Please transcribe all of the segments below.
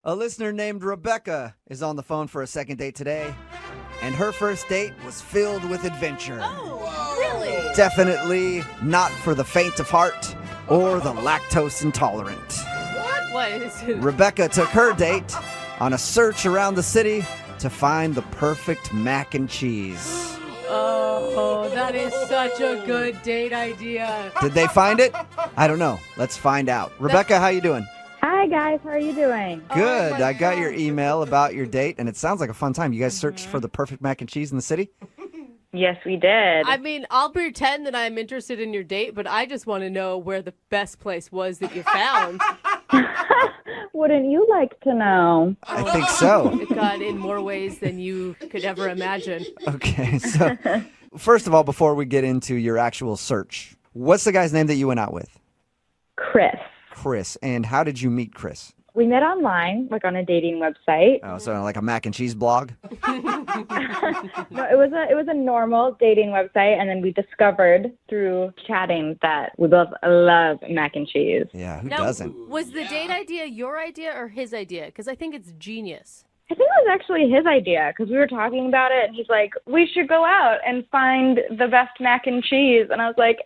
A listener named Rebecca is on the phone for a second date today, and her first date was filled with adventure. Oh, really? Definitely not for the faint of heart or the lactose intolerant. What is it? Rebecca took her date on a search around the city to find the perfect mac and cheese. Oh, that is such a good date idea. Did they find it? I don't know. Let's find out. Rebecca, how you doing? Hi, guys. How are you doing? Good. Oh my I got your gosh. email about your date, and it sounds like a fun time. You guys searched for the perfect mac and cheese in the city? Yes, we did. I mean, I'll pretend that I'm interested in your date, but I just want to know where the best place was that you found. Wouldn't you like to know? I think so. God, in more ways than you could ever imagine. Okay, so first of all, before we get into your actual search, what's the guy's name that you went out with? Chris. Chris. And how did you meet Chris? We met online, like on a dating website. Oh, so like a mac and cheese blog? No, it was a normal dating website, and then we discovered through chatting that we both love mac and cheese. Yeah, who Now, doesn't? was the date idea your idea or his idea? Because I think it's genius. I think it was actually his idea because we were talking about it, and he's like, "We should go out and find the best mac and cheese," and I was like,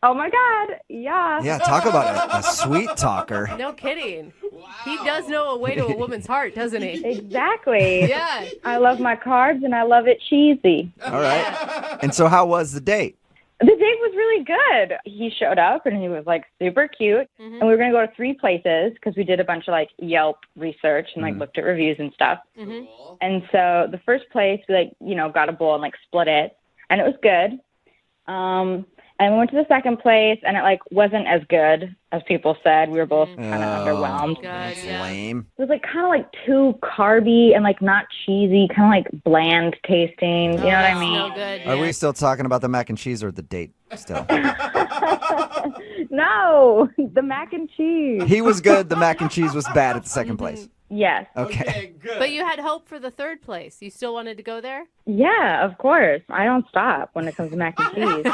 "Oh my God, yeah." Yeah, talk about a sweet talker. No kidding. He does know a way to a woman's heart, doesn't he? Exactly. Yeah. I love my carbs, and I love it cheesy. All right. And so how was the date? The date was really good. He showed up and he was like super cute. And we were going to go to 3 places because we did a bunch of like Yelp research and like looked at reviews and stuff. And so the first place we got a bowl and like split it, and it was good. And we went to the second place, and it like wasn't as good as people said. We were both kind of underwhelmed. God, That's yeah. lame. It was like kind of like too carby and like not cheesy, kind of like bland tasting. You know what I mean? No good. Are yeah. we still talking about the mac and cheese or the date still? No, the mac and cheese. He was good. The mac and cheese was bad at the second place. Yes. Okay. good. But you had hope for the third place. You still wanted to go there? Yeah, of course. I don't stop when it comes to mac and cheese.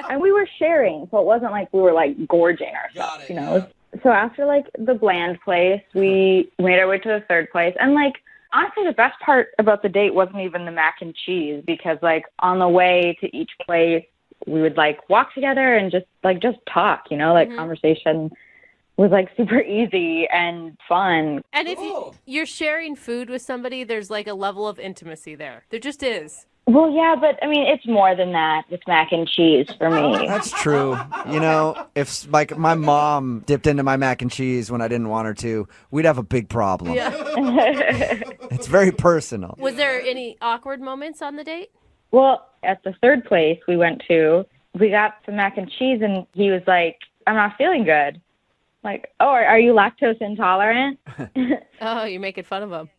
And we were sharing, so it wasn't like we were like gorging ourselves, Got it, you know. So after like the bland place, we made our way to the third place. And like honestly, the best part about the date wasn't even the mac and cheese because like on the way to each place, we would like walk together and just talk, you know, like conversation was like super easy and fun. And if Cool. you're sharing food with somebody, there's like a level of intimacy there. There just is. Well, yeah, but I mean, it's more than that with mac and cheese for me. That's true. You know, if like my mom dipped into my mac and cheese when I didn't want her to, we'd have a big problem. Yeah. It's very personal. Was there any awkward moments on the date? Well, at the third place we went to, we got some mac and cheese, and he was like, "I'm not feeling good." Like, "Oh, are you lactose intolerant?" Oh, you're making fun of him.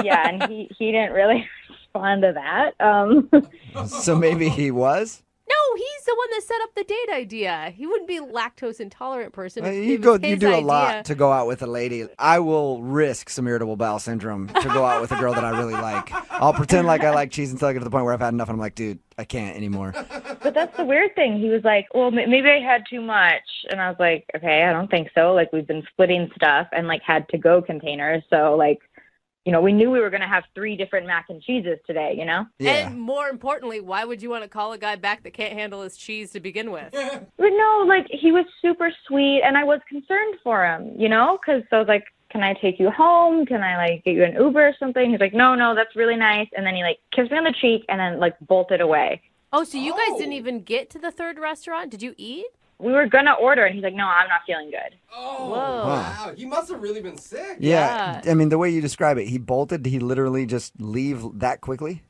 Yeah, and he didn't really respond to that. So maybe he was? No, he's the one that set up the date idea. He wouldn't be a lactose intolerant person. if You it was you his do a idea. lot to go out with a lady. I will risk some irritable bowel syndrome to go out with a girl that I really like. I'll pretend like I like cheese until I get to the point where I've had enough and I'm like, dude, I can't anymore. But that's the weird thing. He was like, "Well, maybe I had too much," and I was like, "Okay, I don't think so. Like we've been splitting stuff and like had to-go containers, so like." You know, we knew we were going to have 3 different mac and cheeses today, you know? Yeah. And more importantly, why would you want to call a guy back that can't handle his cheese to begin with? But no, like, he was super sweet, and I was concerned for him, you know? Because I was like, "Can I take you home? Can I, like, get you an Uber or something?" He's like, no, that's really nice. And then he, like, kissed me on the cheek and then, like, bolted away. Oh, so you guys didn't even get to the third restaurant? Did you eat? We were going to order, and he's like, "No, I'm not feeling good." Oh, Whoa. wow. He must have really been sick. Yeah. I mean, the way you describe it, he bolted. Did he literally just leave that quickly?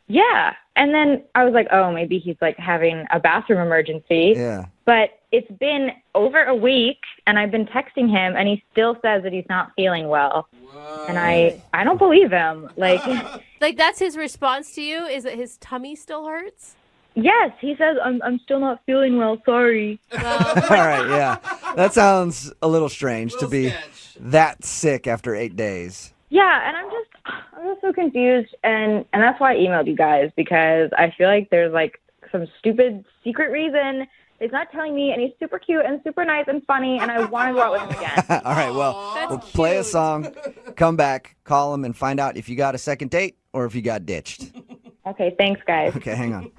Yeah. And then I was like, oh, maybe he's, like, having a bathroom emergency. Yeah. But it's been over a week, and I've been texting him, and he still says that he's not feeling well. Whoa. And I don't believe him. Like, Like, that's his response to you? Is that his tummy still hurts? yes, he says, I'm still not feeling well, sorry. Well, All right, yeah. That sounds a little strange to be sketch. that sick after 8 days. Yeah, and I'm just so confused, and that's why I emailed you guys, because I feel like there's, like, some stupid secret reason He's not telling me, and he's super cute and super nice and funny, and I want to go out with him again. All right, well, That's we'll play a cute. song, come back, call him, and find out if you got a second date or if you got ditched. Okay, thanks, guys. Okay, hang on.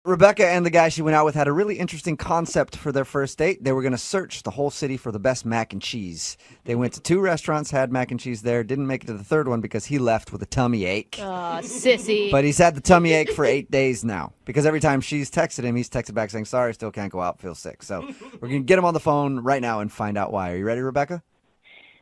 Rebecca and the guy she went out with had a really interesting concept for their first date. They were going to search the whole city for the best mac and cheese. They went to 2 restaurants, had mac and cheese there, didn't make it to the third one because he left with a tummy ache. Aw, sissy. But he's had the tummy ache for 8 days now because every time she's texted him, he's texted back saying, sorry, still can't go out, feel sick. So we're going to get him on the phone right now and find out why. Are you ready, Rebecca?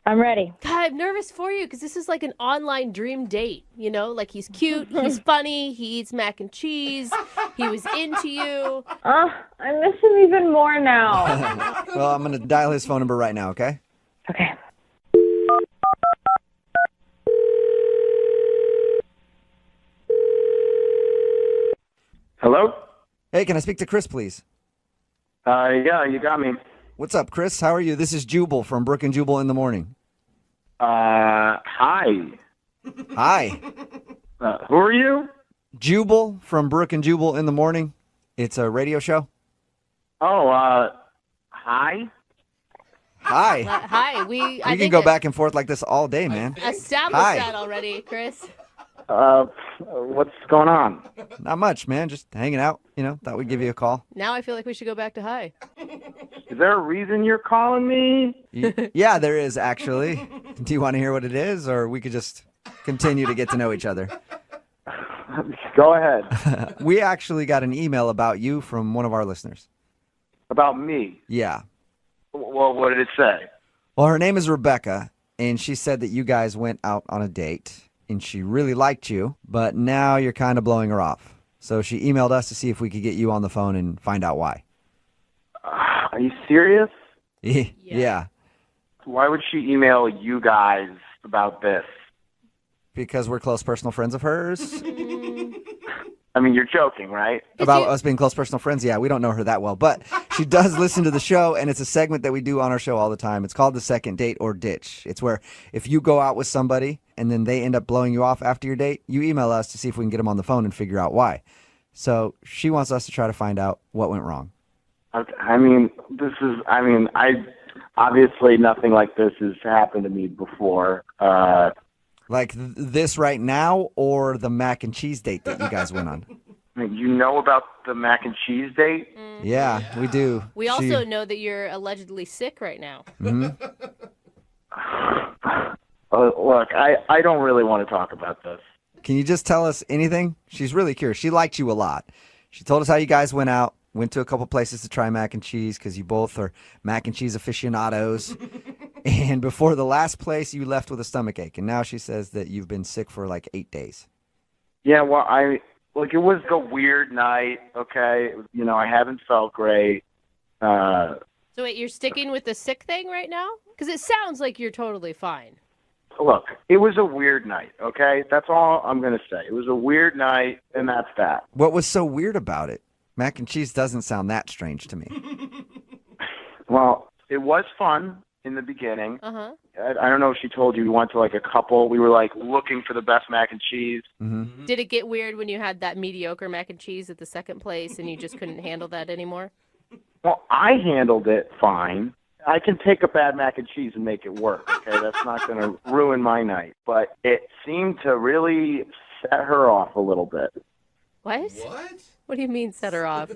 I'm ready. God, I'm nervous for you because this is like an online dream date. You know, like he's cute, he's funny, he eats mac and cheese, he was into you. I miss him even more now. Well, I'm going to dial his phone number right now, okay? Okay. Hello? Hey, can I speak to Chris, please? Yeah, you got me. What's up, Chris? How are you? This is Jubal from Brooke and Jubal in the morning. Hi. Hi. Who are you? Jubal from Brooke and Jubal in the morning. It's a radio show. Oh, hi? Hi. Hi, We can go back and forth like this all day, man. established Hi. that already, Chris. What's going on? Not much, man. Just hanging out. You know, thought we'd give you a call. Now I feel like we should go back to hi. Is there a reason you're calling me? Yeah, there is actually. Do you want to hear what it is, or we could just continue to get to know each other? Go ahead. We actually got an email about you from one of our listeners. About me? Yeah. Well, what did it say? Well, her name is Rebecca, and she said that you guys went out on a date, and she really liked you, but now you're kind of blowing her off. So she emailed us to see if we could get you on the phone and find out why. Are you serious? Yeah. Why would she email you guys about this? Because we're close personal friends of hers. I mean, you're joking, right? About us being close personal friends, yeah, we don't know her that well. But she does listen to the show, and it's a segment that we do on our show all the time. It's called the second date or ditch. It's where if you go out with somebody and then they end up blowing you off after your date, you email us to see if we can get them on the phone and figure out why. So she wants us to try to find out what went wrong. I mean, obviously nothing like this has happened to me before. Like this right now or the mac and cheese date that you guys went on? You know about the mac and cheese date? Yeah, we do. We also know that you're allegedly sick right now. Look, I don't really want to talk about this. Can you just tell us anything? She's really curious. She liked you a lot. She told us how you guys went out, went to a couple places to try mac and cheese because you both are mac and cheese aficionados. And before the last place, you left with a stomach ache. And now she says that you've been sick for like 8 days. Yeah, well, it was a weird night, okay? I haven't felt great. So wait, you're sticking with the sick thing right now? Because it sounds like you're totally fine. Look, it was a weird night, okay? That's all I'm going to say. It was a weird night, and that's that. What was so weird about it? Mac and cheese doesn't sound that strange to me. Well, it was fun in the beginning. Uh-huh. I don't know if she told you we went to like a couple. We were like looking for the best mac and cheese. Mm-hmm. Did it get weird when you had that mediocre mac and cheese at the second place and you just couldn't handle that anymore? Well, I handled it fine. I can take a bad mac and cheese and make it work, okay? That's not going to ruin my night. But it seemed to really set her off a little bit. What? What do you mean set her off?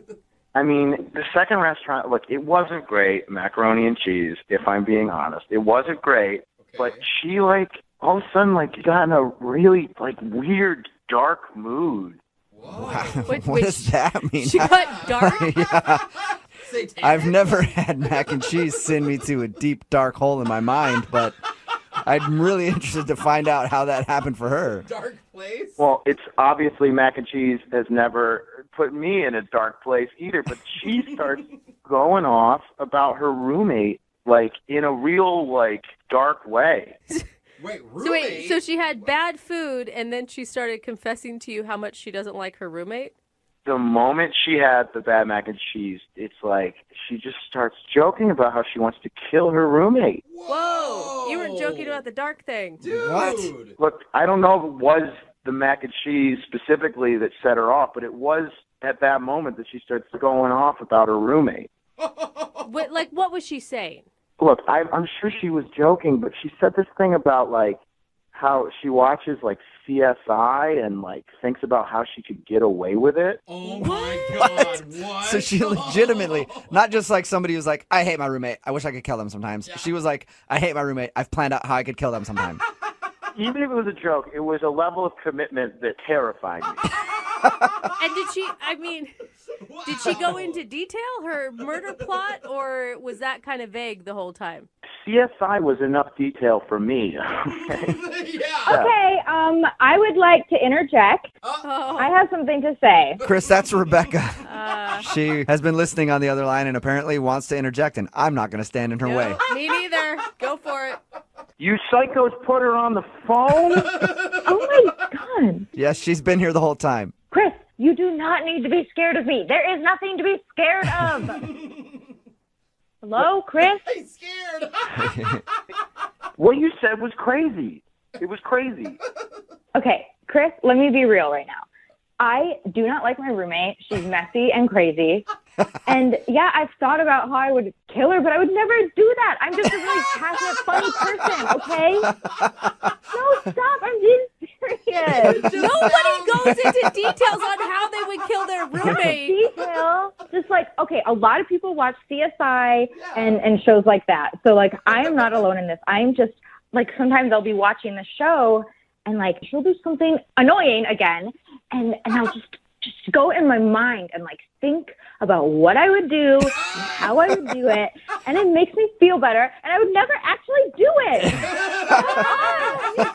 I mean, the second restaurant, look, it wasn't great, macaroni and cheese, if I'm being honest. It wasn't great, but she, all of a sudden, got in a really, weird, dark mood. Wow. What does that mean? She got dark? Yeah. I've never had mac and cheese send me to a deep, dark hole in my mind, but I'm really interested to find out how that happened for her. Dark place? Well, it's obviously mac and cheese has never put me in a dark place either, but she starts going off about her roommate, in a real, dark way. Wait, roommate? So she had bad food, and then she started confessing to you how much she doesn't like her roommate? The moment she had the bad mac and cheese, it's she just starts joking about how she wants to kill her roommate. Whoa! You weren't joking about the dark thing. Dude. What? Look, I don't know if it was the mac and cheese specifically that set her off, but it was at that moment that she starts going off about her roommate. What was she saying? Look, I'm sure she was joking, but she said this thing about, like, how she watches, like, CSI and, like, thinks about how she could get away with it. Oh my God! What? So she legitimately, not just like somebody who's like, I hate my roommate. I wish I could kill them sometimes. She was like, I hate my roommate. I've planned out how I could kill them sometime. Even if it was a joke, it was a level of commitment that terrified me. And did she go into detail, her murder plot, or was that kind of vague the whole time? CSI was enough detail for me. Okay? Yeah. Okay, I would like to interject. I have something to say. Chris, that's Rebecca. She has been listening on the other line and apparently wants to interject, and I'm not going to stand in her way. Me neither. Go for it. You psychos put her on the phone? Oh my God. Yes, she's been here the whole time. Chris, you do not need to be scared of me. There is nothing to be scared of. Hello, Chris? I'm scared. What you said was crazy. It was crazy. Okay, Chris, let me be real right now. I do not like my roommate. She's messy and crazy. And yeah, I've thought about how I would kill her, but I would never do that. I'm just a really passionate, funny person, okay? No, stop. I'm being serious. Nobody goes into details on how they would kill their roommate. Detail. Just like, okay, a lot of people watch CSI and shows like that. So, like, I am not alone in this. I'm just, like, sometimes I'll be watching the show and, like, she'll do something annoying again. And I'll just go in my mind and, like, think about what I would do and how I would do it. And it makes me feel better. And I would never actually do it.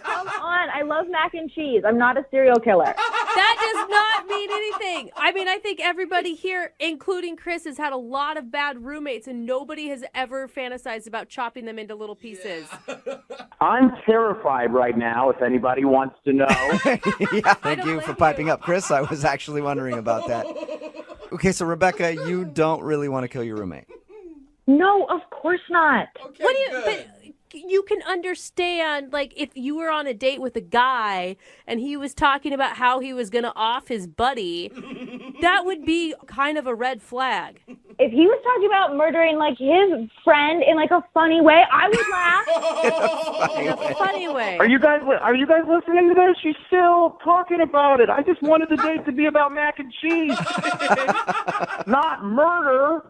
Come on. I love mac and cheese. I'm not a serial killer. That does not mean anything. I think everybody here, including Chris, has had a lot of bad roommates, and nobody has ever fantasized about chopping them into little pieces. I'm terrified right now, if anybody wants to know. Yeah, thank you for piping up. Chris, I was actually wondering about that. Okay, so Rebecca, you don't really want to kill your roommate. No, of course not. Okay, What do you? good. But you can understand, like, if you were on a date with a guy and he was talking about how he was going to off his buddy, that would be kind of a red flag. If he was talking about murdering, like, his friend in, like, a funny way, I would laugh. In a funny way. Are you guys listening to this? She's still talking about it. I just wanted the date to be about mac and cheese, not murder.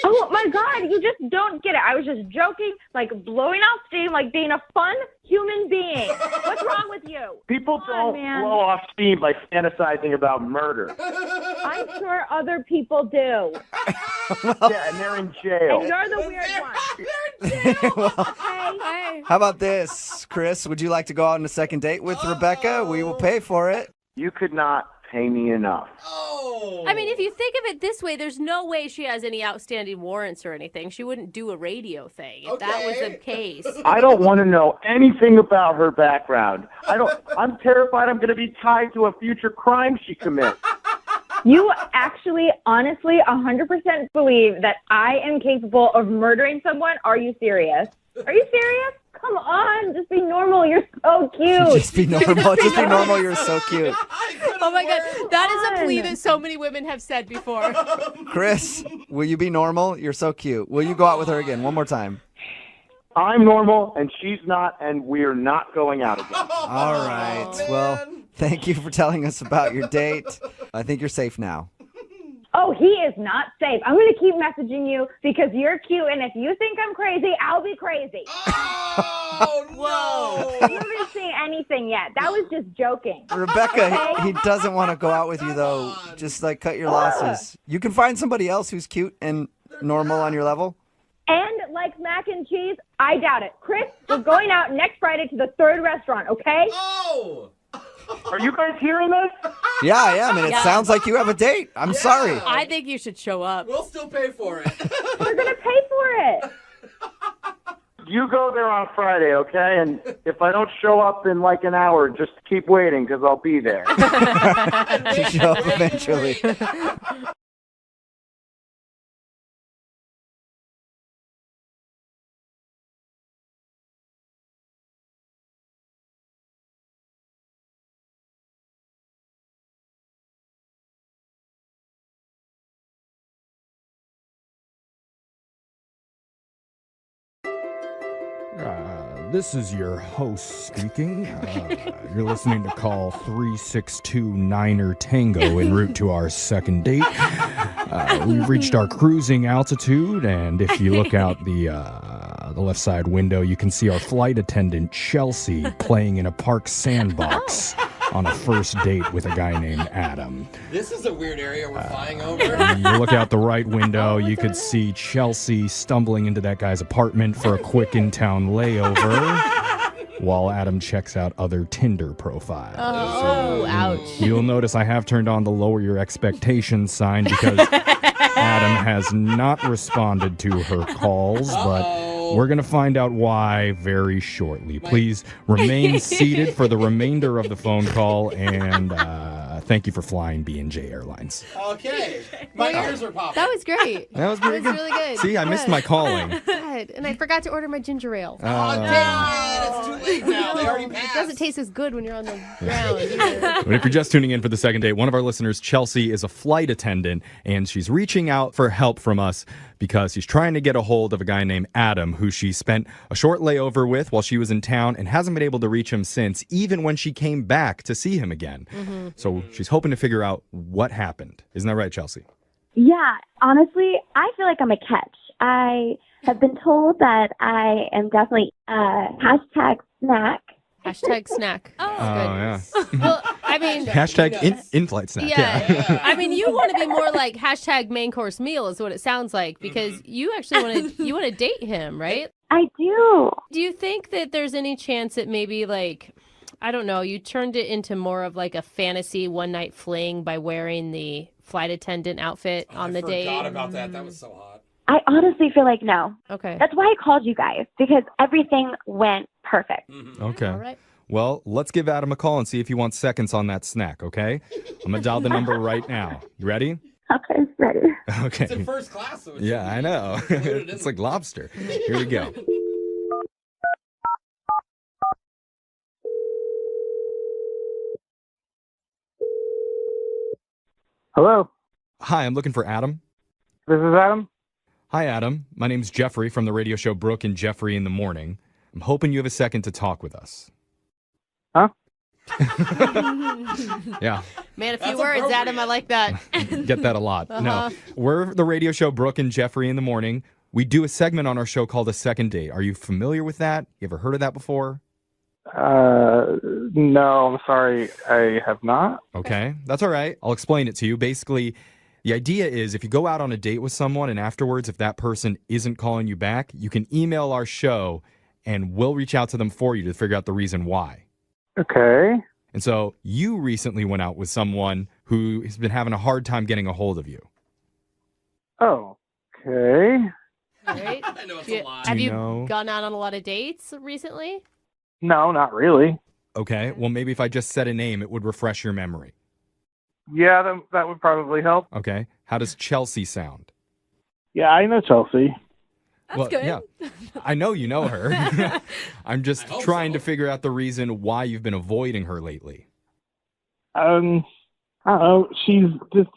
Oh, my God, you just don't get it. I was just joking, like, blowing out steam, like being a fun human being. What's wrong with you? People Come on, don't man. blow off steam by fantasizing about murder. I'm sure other people do. Yeah, and they're in jail. And you're the weird one. Hey. How about this, Chris? Would you like to go out on a second date with Rebecca? We will pay for it. You could not pay me enough. Oh. If you think of it this way, there's no way she has any outstanding warrants or anything. She wouldn't do a radio thing if that was the case. I don't want to know anything about her background. I'm terrified I'm going to be tied to a future crime she commits. You actually, honestly, 100% believe that I am capable of murdering someone? Are you serious? Are you serious? Come on, just be normal. You're so cute. Just be normal. Just be normal. You're so cute. Oh my God, that is a plea that so many women have said before. Chris, will you be normal? You're so cute. Will you go out with her again one more time? I'm normal, and she's not, and we're not going out again. All right. Well, thank you for telling us about your date. I think you're safe now. Oh, he is not safe. I'm going to keep messaging you because you're cute, and if you think I'm crazy, I'll be crazy. Oh, You no. haven't seen anything yet. That was just joking. Rebecca, he doesn't want to go out with you, though. Just, like, cut your losses. You can find somebody else who's cute and normal on your level. And like mac and cheese, I doubt it. Chris, we're going out next Friday to the third restaurant, okay? Oh. Are you guys hearing this? Yeah, I am, and it sounds like you have a date. I'm sorry. I think you should show up. We'll still pay for it. We're going to pay for it. You go there on Friday, okay? And if I don't show up in like an hour, just keep waiting because I'll be there. To show up eventually. This is your host speaking. You're listening to call 3629er Tango en route to our second date. We've reached our cruising altitude, and if you look out the left side window, you can see our flight attendant, Chelsea, playing in a park sandbox on a first date with a guy named Adam. This is a weird area we're flying over. You look out the right window, you could see Chelsea stumbling into that guy's apartment for a quick in-town layover while Adam checks out other Tinder profiles. Oh, ouch. You'll notice I have turned on the lower your expectations sign because Adam has not responded to her calls, but we're going to find out why very shortly. Please remain seated for the remainder of the phone call, and thank you for flying B&J Airlines. Okay. My ears are popping. That was great. That was pretty That good. was really good. See, I missed my calling. Good. And I forgot to order my ginger ale. Oh, dang it. It's too late now. They already It passed. doesn't taste as good when you're on the ground either. But if you're just tuning in for the second date, one of our listeners, Chelsea, is a flight attendant, and she's reaching out for help from us because she's trying to get a hold of a guy named Adam, who she spent a short layover with while she was in town and hasn't been able to reach him since, even when she came back to see him again. Mm-hmm. So she's hoping to figure out what happened. Isn't that right, Chelsea? Yeah, honestly, I feel like I'm a catch. I have been told that I am definitely hashtag snack. Hashtag snack. Oh, yeah. Well, I mean, Hashtag in-flight snack. yeah. I mean, you want to be more like hashtag main course meal is what it sounds like, because you actually want to date him, right? I do. Do you think that there's any chance that maybe, like, I don't know, you turned it into more of like a fantasy one-night fling by wearing the flight attendant outfit on the date? I forgot about that. That was so hot. I honestly feel like no. Okay. That's why I called you guys, because everything went perfect. Okay. All right. Well, let's give Adam a call and see if he wants seconds on that snack, okay? I'm going to dial the number right now. You ready? Okay, ready. Okay. It's in first class, so it's Yeah, I know. It's like lobster. Here we go. Hello, Hi, I'm looking for Adam. this is Adam. Hi, Adam. My name's Jeffrey from the radio show Brooke and Jeffrey in the Morning. I'm hoping you have a second to talk with us. Huh? Yeah, Man, a few That's words, appropriate. Adam. I like that. get that a lot. No, we're the radio show Brooke and Jeffrey in the Morning. We do a segment on our show called A Second Date. Are you familiar with that? You ever heard of that before? No, I'm sorry, I have not. Okay, that's all right. I'll explain it to you. Basically, the idea is if you go out on a date with someone and afterwards, if that person isn't calling you back, you can email our show and we'll reach out to them for you to figure out the reason why. Okay. And so you recently went out with someone who has been having a hard time getting a hold of you. Oh, okay. Right? I know it's a lot. Have Do you you know- gone out on a lot of dates recently? No, not really. Okay, well, maybe if I just said a name, it would refresh your memory. Yeah, that would probably help. Okay, how does Chelsea sound? Yeah, I know Chelsea. That's good. Yeah, I know you know her. I'm just I hope trying so. to figure out the reason why you've been avoiding her lately. I don't know. She's just,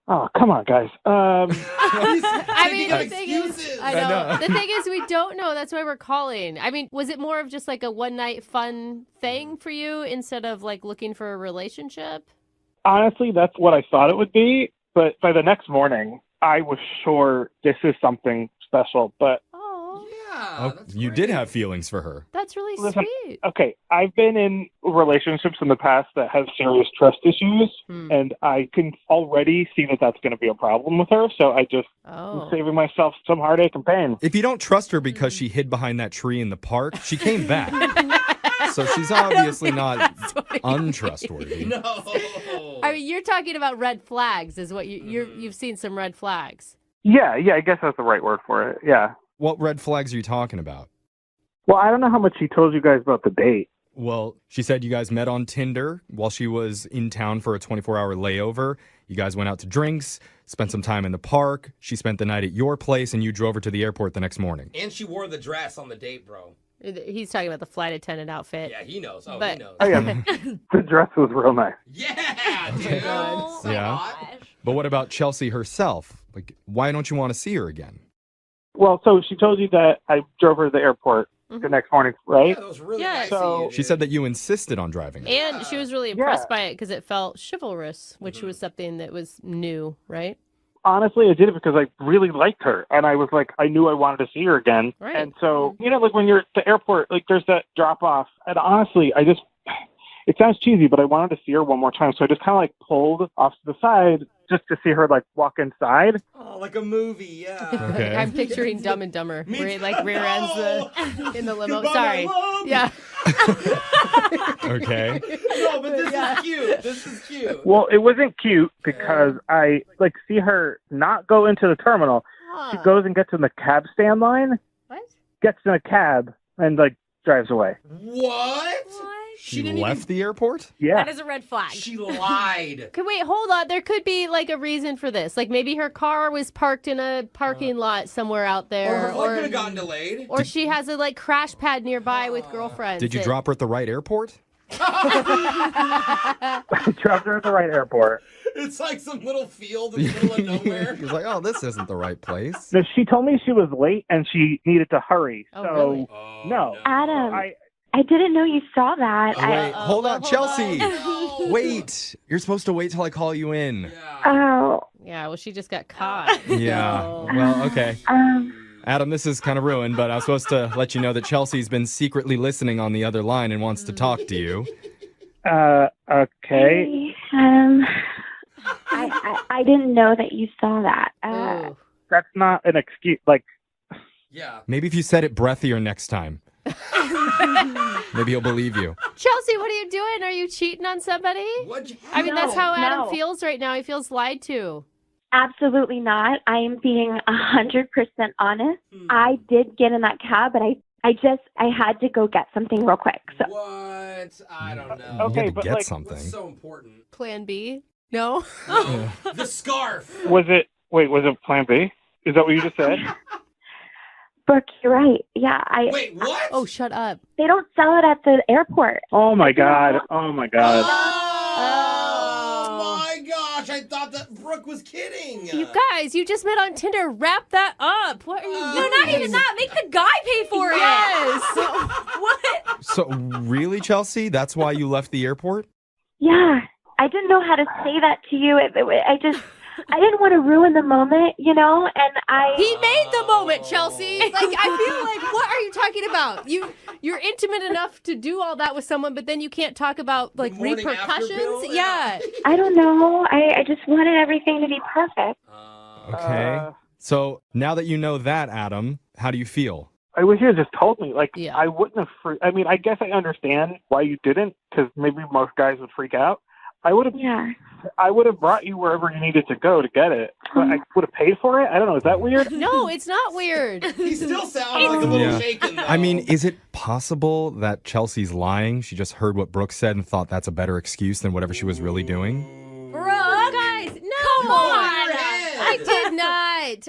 Oh, come on, guys. I mean, the thing excuses. is, I I know. know. The thing is, we don't know. That's why we're calling. I mean, was it more of just like a one night fun thing for you instead of like looking for a relationship? Honestly, that's what I thought it would be. But by the next morning, I was sure this is something special. But Oh, Yeah, Oh, that's you great. did have feelings for her. that's really Listen, sweet. okay, I've been in relationships in the past that have serious trust issues, and I can already see that that's going to be a problem with her. So I just Oh. am saving myself some heartache and pain. If you don't trust her because she hid behind that tree in the park, she came back. So she's obviously not untrustworthy. No. I mean, you're talking about red flags, is what you've seen some red flags. Yeah, I guess that's the right word for it. Yeah. What red flags are you talking about? Well, I don't know how much she told you guys about the date. Well, she said you guys met on Tinder while she was in town for a 24-hour layover. You guys went out to drinks, spent some time in the park. She spent the night at your place, and you drove her to the airport the next morning. And she wore the dress on the date, bro. He's talking about the flight attendant outfit. Yeah, he knows. Oh, But- he knows. Oh, yeah. The dress was real nice. Yeah, dude. Oh, So Yeah. hot. But what about Chelsea herself? Like, why don't you want to see her again? Well, so she told you that I drove her to the airport the next morning, right? Yeah, that was really Yeah. nice So- of you, She dude. said that you insisted on driving. And she was really impressed by it because it felt chivalrous, which was something that was new, right? Honestly, I did it because I really liked her, and I was like, I knew I wanted to see her again. Right. And so, like when you're at the airport, like there's that drop off, and honestly, it sounds cheesy, but I wanted to see her one more time, so I just kind of like pulled off to the side just to see her like walk inside. Oh, like a movie, yeah. Okay. I'm picturing Dumb and Dumber, Me where he too. like rear ends in the limo. Goodbye, Sorry. my love. Yeah. Okay. No, but this is cute. This is cute. Well, it wasn't cute because I like see her not go into the terminal. She goes and gets in the cab stand line, What? gets in a cab, and like drives away. What? She left the airport? Yeah. That is a red flag. She lied. Okay, wait, hold on. There could be like a reason for this. Like maybe her car was parked in a parking lot somewhere out Or there, her flight could have gotten delayed. or she has a like crash pad nearby with girlfriends. Did you that- drop her at the right airport? I dropped her at the right airport. It's like some little field in the middle of nowhere. He's like, oh, this isn't the right place. No, she told me she was late and she needed to hurry. Oh, so really? Oh, no. Adam, I I didn't know you saw that. Wait, hold on, hold Chelsea. on. Wait. You're supposed to wait till I call you in. Oh, Yeah, well, she just got caught. Yeah. so- Well, okay. um, Adam, this is kind of ruined, but I was supposed to let you know that Chelsea's been secretly listening on the other line and wants to talk to you. okay. I didn't know that you saw that. Ooh. That's not an excuse. Like, Yeah. Maybe if you said it breathier next time. Maybe he'll believe you. Chelsea, what are you doing? Are you cheating on somebody? What'd you I mean, that's how Adam no. feels right now. He feels lied to. Absolutely not. I am being 100% honest. I did get in that cab, and I had to go get something real quick. So What? I don't know. You Okay, had to but, get like, something. What's so important? Plan B? No? No, the scarf. was it Plan B? Is that what you just said? Brooke, you're right. Yeah, Wait, what? Oh, shut up. they don't sell it at the airport. Oh my god. Oh my god. Oh my gosh! I thought that Brooke was kidding. You guys, you just met on Tinder. Wrap that up. What are you No, doing? not even that. Make the guy pay for it. Yes. What? So, really, Chelsea? That's why you left the airport? Yeah, I didn't know how to say that to you. I didn't want to ruin the moment, and He made the moment, Chelsea. Like, I feel like, what are you talking about? You're intimate enough to do all that with someone, but then you can't talk about like Morning after repercussions. pill? Yeah. I don't know. I just wanted everything to be perfect. Okay. So, now that you know that, Adam, how do you feel? I wish you had just told me. Like, Yeah. I wouldn't have. I mean, I guess I understand why you didn't, because maybe most guys would freak out. I would have brought you wherever you needed to go to get it. But I would have paid for it. I don't know. Is that weird? No, it's not weird. He still sounds like a little Yeah. shaken. Though. I mean, is it possible that Chelsea's lying? She just heard what Brooke said and thought that's a better excuse than whatever she was really doing? Brooke. Guys, no. Come on.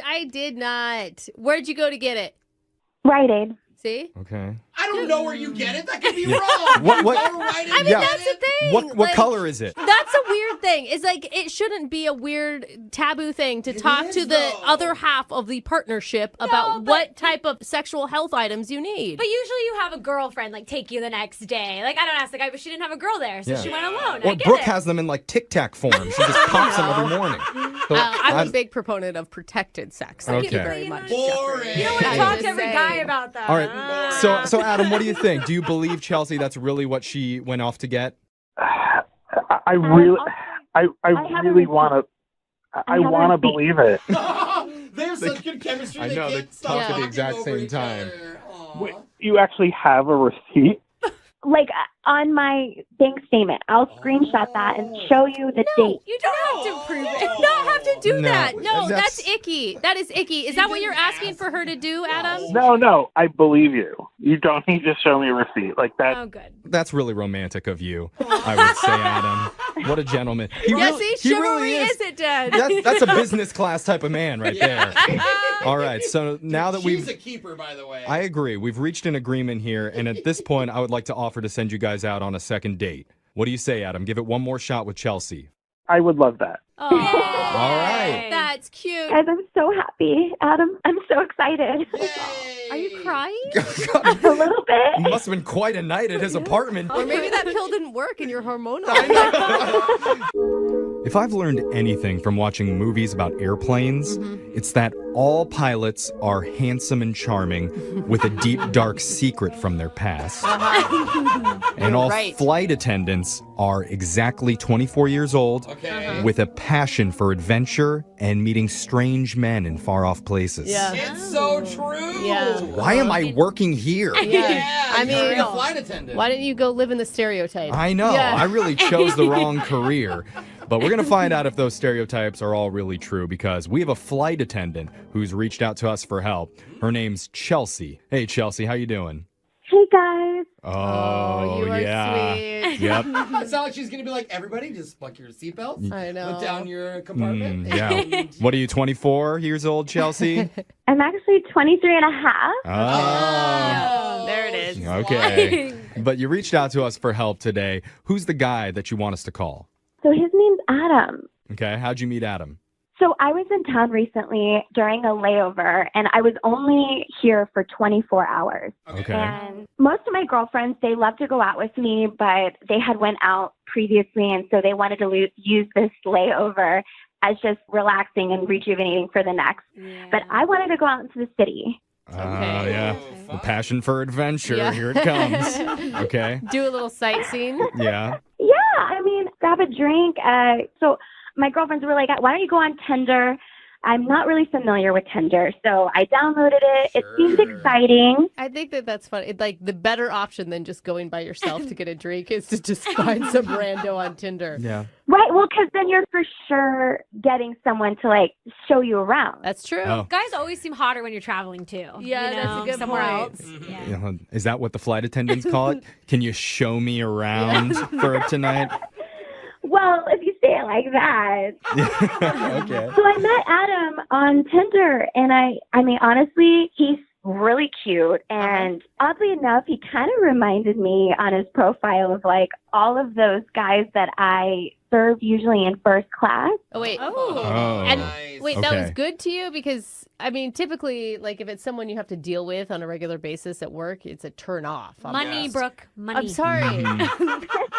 I did not. Where'd you go to get it? Rite Aid. See? Okay. I don't know where you get it. That could be Yeah. wrong. What- You what- go right in I mean, Yeah. that's the thing. What Like, color is it? That's a weird thing. It's like it shouldn't be a weird taboo thing to talk is, to the though. other half of the partnership about what type of sexual health items you need. But usually you have a girlfriend like take you the next day. Like I don't ask the guy, but she didn't have a girl there, so Yeah. she went alone. Or I get Brooke it. has them in like Tic Tac form. She just pops them every morning. So, I'm a big proponent of protected sex. Thank you Okay. very much. Boring. You don't want to I'm talk just to every saying. guy about that. all right. So Adam, what do you think? Do you believe Chelsea that's really what she went off to get? I really, I have a really receipt. want to. I have a want to receipt. believe it. They have such good chemistry. I they know, they can't stop talk at the talking exact over same each time. other. Aw. Wait, you actually have a receipt? Like on my bank statement. I'll screenshot that and show you the date. You don't have to prove it. Not have to do No, that. No, that's- that's icky. That is icky. Is that what you're asking for her to do, Adam? No, I believe you. You don't need to show me a receipt like that. Oh, good. That's really romantic of you, I would say, Adam. What a gentleman. He Yeah, really, see, he chivalry really is. isn't dead. That's a business class type of man right there. All right, so now that She's we've... a keeper, by the way. I agree. We've reached an agreement here, and at this point, I would like to offer to send you guys out on a second date. What do you say, Adam? Give it one more shot with Chelsea. I would love that. Oh, All right. that's cute. Guys, I'm so happy. Adam, I'm so excited. Yay! Are you crying? A little bit. Must have been quite a night at his apartment. Or maybe that pill didn't work and you're hormonal. If I've learned anything from watching movies about airplanes, it's that all pilots are handsome and charming with a deep, dark secret from their past. And all right. flight attendants are exactly 24 years old with a passion for adventure and meeting strange men in far-off places. Yeah. It's so true. Yeah. Why am I working here? Yeah. I mean, you're a flight attendant. Why didn't you go live in the stereotype? I know. Yeah. I really chose the wrong career. But we're going to find out if those stereotypes are all really true because we have a flight attendant who's reached out to us for help. Her name's Chelsea. Hey, Chelsea, how you doing? Hey, guys. Oh, you are yeah. sweet. Yep. It sounds like she's going to be like, everybody, just buckle your seatbelts. I know. Put down your compartment. Yeah. What are you, 24 years old, Chelsea? I'm actually 23 and a half. Oh. There it is. Okay. But you reached out to us for help today. Who's the guy that you want us to call? So his name's Adam. Okay. How'd you meet Adam? So I was in town recently during a layover, and I was only here for 24 hours. Okay. And most of my girlfriends, they love to go out with me, but they had went out previously, and so they wanted to use this layover as just relaxing and rejuvenating for the next. Yeah. But I wanted to go out into the city. Oh, yeah. The passion for adventure. Yeah. Here it comes. Okay. Do a little sightseeing. Yeah. Yeah, I mean, grab a drink. So my girlfriends were like, why don't you go on Tinder? I'm not really familiar with Tinder, so I downloaded it. It seems exciting. I think that's fun. It's like the better option than just going by yourself to get a drink is to just find some rando on Tinder. Yeah. Right, well, because then you're for sure getting someone to, like, show you around. That's true. Oh. Guys always seem hotter when you're traveling too. Yeah, you that's know, a good somewhere point. else. Mm-hmm. Yeah. Is that what the flight attendants call it? Can you show me around for tonight? Well, if you say it like that. Okay. So I met Adam on Tinder, and I mean, honestly, he's really cute. And oddly enough, he kind of reminded me on his profile of, like, all of those guys that I serve usually in first class. Oh, wait. Oh. And Nice. wait, that was Okay. good to you? Because, I mean, typically, like, if it's someone you have to deal with on a regular basis at work, it's a turn off. Money, Yes. Brooke. Money. I'm sorry.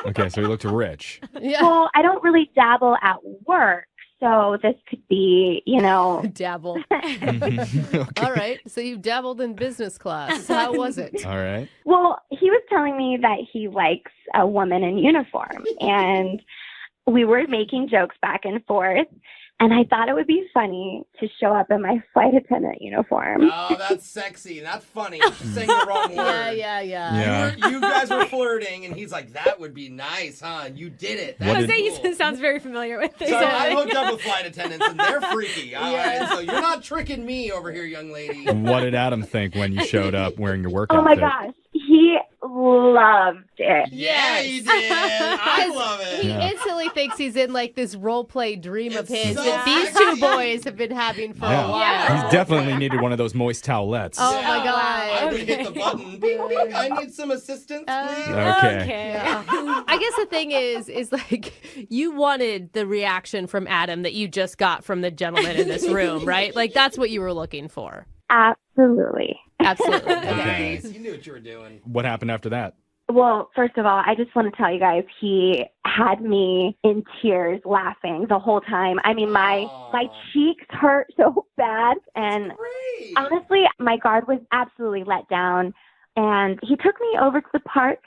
Okay, so he looked rich. Yeah. Well, I don't really dabble at work, so this could be, you know. Dabble. Okay. All right. So you dabbled in business class. How was it? All right. Well, he was telling me that he likes a woman in uniform, and we were making jokes back and forth, and I thought it would be funny to show up in my flight attendant uniform. Oh, that's sexy, not funny. She's saying the wrong word. Yeah. Yeah. You guys were flirting, and he's like, that would be nice, huh? You did it. What That's did- cool. Sounds very familiar with this. So I hooked up with flight attendants, and they're freaky. All right, so you're not tricking me over here, young lady. What did Adam think when you showed up wearing your work Oh my outfit? gosh, he loved it. Yeah, he did. I love it. He Yeah. instantly thinks he's in like this role play dream of It's his so that these sexy. two boys have been having for Yeah. a while. He's definitely needed one of those moist towelettes. Oh Yeah. my I god. would hit the button. Bing, bing. I need some assistance, please. Okay. Yeah. I guess the thing is like you wanted the reaction from Adam that you just got from the gentleman in this room, right? Like that's what you were looking for. Absolutely. Absolutely. Okay. Nice. You knew what you were doing. What happened after that? Well, first of all, I just want to tell you guys, he had me in tears laughing the whole time. I mean, my cheeks hurt so bad. And Great. honestly, my guard was absolutely let down. And he took me over to the park.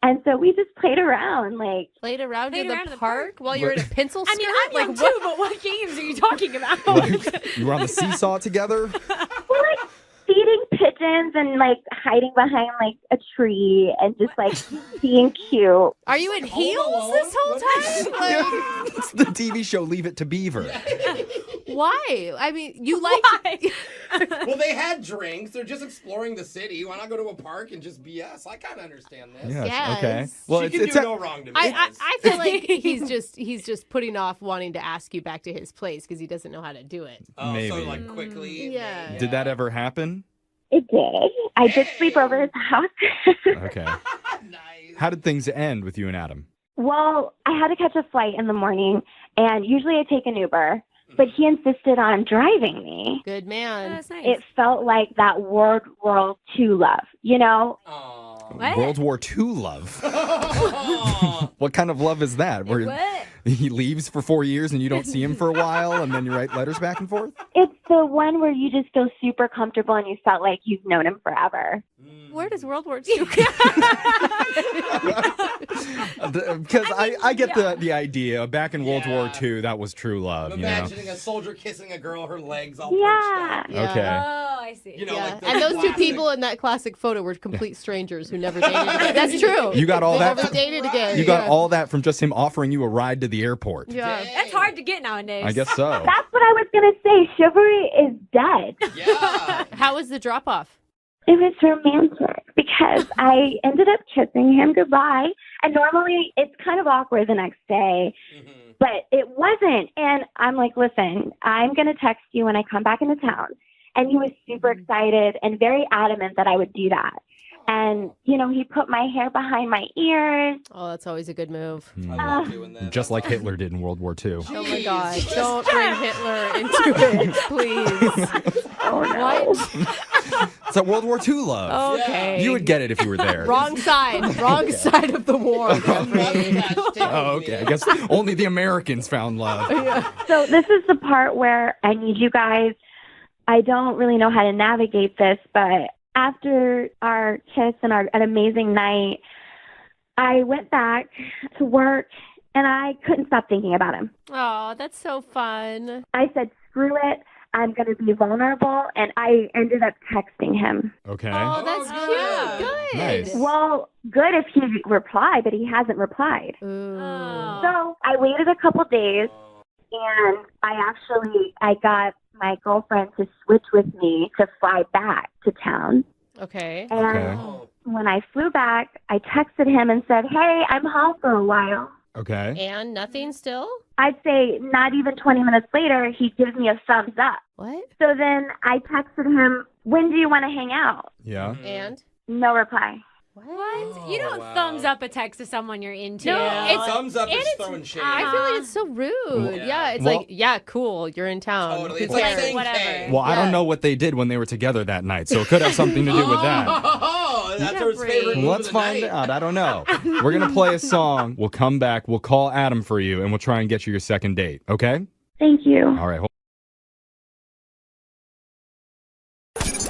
And so we just played around, like, Played around in Played the park while you're in a pencil I skirt? mean, I'm young like, too, but what games are you talking about? Like, you were on the seesaw together? we're like feeding pigeons and like hiding behind like a tree and just like being cute. Are you in Home heels Alone? this whole What time? is- It's the TV show Leave It to Beaver. Why? I mean, you like Well, they had drinks. They're just exploring the city. Why not go to a park and just BS? I kind of understand this. Yes. Yes. Okay. Well, she it's can do no wrong to me. I feel like he's just putting off wanting to ask you back to his place because he doesn't know how to do it. Oh, Maybe. so like quickly. Yeah. Did that ever happen? It did. I did sleep over at his house. Okay. Nice. How did things end with you and Adam? Well, I had to catch a flight in the morning, and usually I take an Uber. but he insisted on driving me. Good man. That's nice. It felt like that World War II love, you know? What? World War II love. What kind of love is that? Where What? he leaves for 4 years and you don't see him for a while and then you write letters back and forth? It's the one where you just feel super comfortable and you felt like you've known him forever. Where does World War II Because I get the idea. Back in World War II, that was true love. I'm You know? imagining a soldier kissing a girl, her legs all Yeah. perched up. Okay. Oh, I see. You know, Yeah. like the And those two classic- people in that classic photo were complete strangers who never dated again. That's true. You got all They that. never dated again. You got Yeah. all that from just him offering you a ride to the airport. Yeah. That's hard to get nowadays. I guess so. That's what I was going to say. Chivalry is dead. Yeah. How was the drop off? It was romantic because I ended up kissing him goodbye. And normally it's kind of awkward the next day, but it wasn't. And I'm like, listen, I'm going to text you when I come back into town. And he was super excited and very adamant that I would do that. And, you know, he put my hair behind my ears. Oh, that's always a good move. I love doing that. Just like Hitler did in World War II. Oh my God. Don't bring Hitler into it, please. Oh, no. What? It's a World War II love. Okay. You would get it if you were there. Wrong side. Wrong side of the war, Jeffrey. Oh, okay. I guess only the Americans found love. So this is the part where I need you guys. I don't really know how to navigate this, but after our kiss and an amazing night, I went back to work and I couldn't stop thinking about him. Oh, that's so fun. I said, screw it. I'm going to be vulnerable. And I ended up texting him. Okay. Oh, that's cute. Good. Nice. Well, good if he replied, but he hasn't replied. Ooh. So I waited a couple days and I got my girlfriend to switch with me to fly back to town. Okay. And Okay. when I flew back, I texted him and said, hey, I'm home for a while. Okay. And nothing still? I'd say not even 20 minutes later, he gives me a thumbs up. What? So then I texted him, when do you want to hang out? Yeah. And? No reply. What? You don't wow. thumbs up a text to someone you're into. No, it's- Thumbs up and is it's- throwing shade. I feel like it's so rude. Yeah. Yeah, it's Well- like, yeah, cool, you're in town. Totally. Who It's like cares? saying Whatever. K. Well, I Yeah. don't know what they did when they were together that night, so it could have something to do with that. Oh, that's her Jeffrey. favorite move Let's of the find night. out. I don't know. We're going to play a song. We'll come back. We'll call Adam for you, and we'll try and get you your second date. Okay? Thank you. All right. Moving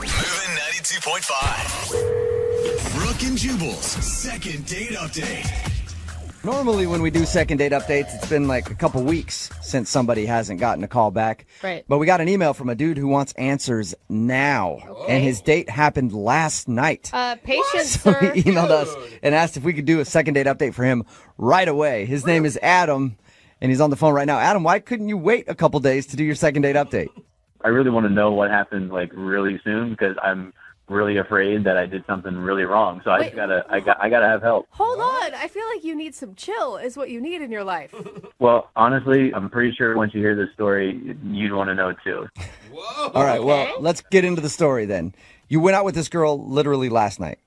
92.5. Brooke and Jubal's second date update. Normally, when we do second date updates, it's been like a couple weeks since somebody hasn't gotten a call back. Right. But we got an email from a dude who wants answers now. And his date happened last night. Patience, So sir. he emailed us and asked if we could do a second date update for him right away. His name is Adam, and he's on the phone right now. Adam, why couldn't you wait a couple days to do your second date update? I really want to know what happened like really soon because I'm really afraid that I did something really wrong. So I just gotta have help. Hold on. I feel like you need some chill is what you need in your life. Well, honestly, I'm pretty sure once you hear this story, you'd want to know too. Whoa. All right, well, let's get into the story then. You went out with this girl literally last night.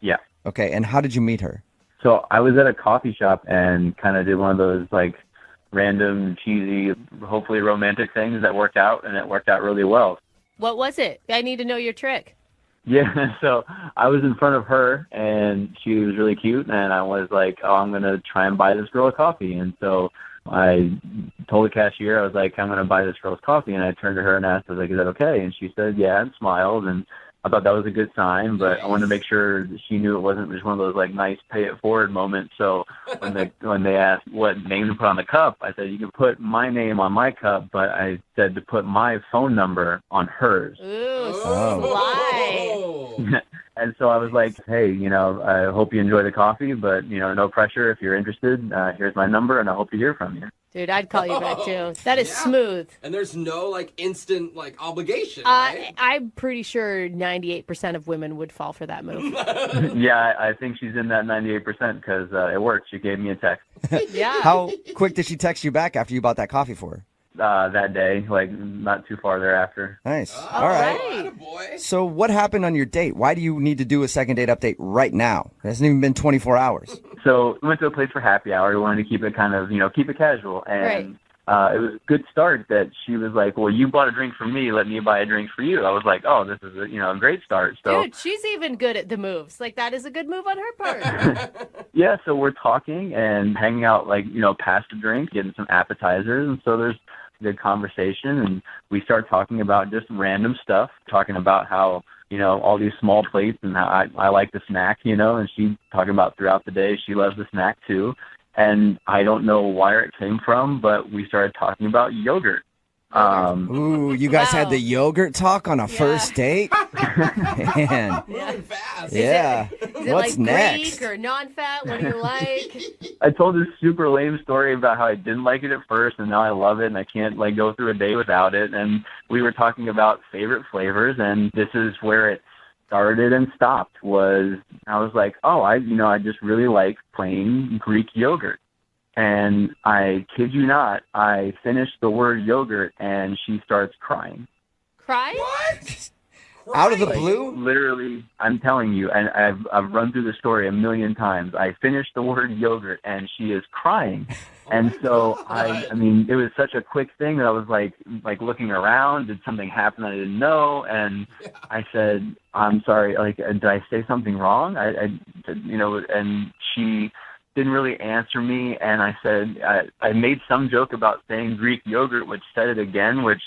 Yeah. Okay, and how did you meet her? So I was at a coffee shop and kind of did one of those like random, cheesy, hopefully romantic things that worked out, and it worked out really well. What was it? I need to know your trick. Yeah, so I was in front of her, and she was really cute, and I was like, oh, I'm going to try and buy this girl a coffee. And so I told the cashier, I was like, I'm going to buy this girl's coffee. And I turned to her and asked, I was like, is that okay? And she said, yeah, and smiled, and I thought that was a good sign, but I wanted to make sure that she knew it wasn't just one of those like nice pay it forward moments. So when they asked what name to put on the cup, I said, you can put my name on my cup, but I said to put my phone number on hers. Ooh, Oh. sly. And so I was like, hey, I hope you enjoy the coffee, but, no pressure. If you're interested, here's my number, and I hope to hear from you. Dude, I'd call you back too. That is smooth. And there's no like instant like obligation, right? I'm pretty sure 98% of women would fall for that move. Yeah, I think she's in that 98% because it worked. She gave me a text Yeah. How quick did she text you back after you bought that coffee for her? that day, like not too far thereafter. Nice. Oh, All right. attaboy. So what happened on your date? Why do you need to do a second date update right now? It hasn't even been 24 hours. So we went to a place for happy hour. We wanted to keep it kind of, keep it casual. And it was a good start that she was like, well, you bought a drink for me, let me buy a drink for you. I was like, oh, this is a great start. So Dude, she's even good at the moves. Like, that is a good move on her part. yeah, so we're talking and hanging out, like, past a drink, getting some appetizers, and so there's good conversation, and we start talking about just random stuff, talking about how all these small plates and how I like the snack, and she's talking about throughout the day she loves the snack too. And I don't know where it came from, but we started talking about yogurt. Ooh, you guys had the yogurt talk on a first date? Man. Moving fast. Yeah. Is it What's like next? Greek or non-fat? What do you like? I told this super lame story about how I didn't like it at first, and now I love it, and I can't go through a day without it. And we were talking about favorite flavors, and this is where it started and stopped. I was like, oh, I just really like plain Greek yogurt. And I kid you not, I finished the word yogurt, and she starts crying. Crying? What? Out of the blue? Literally, I'm telling you, and I've run through the story a million times. I finished the word yogurt, and she is crying. And so I mean, it was such a quick thing that I was like looking around. Did something happen I didn't know? And I said, I'm sorry. Did I say something wrong? And she didn't really answer me. And I said, I made some joke about saying Greek yogurt, which said it again, which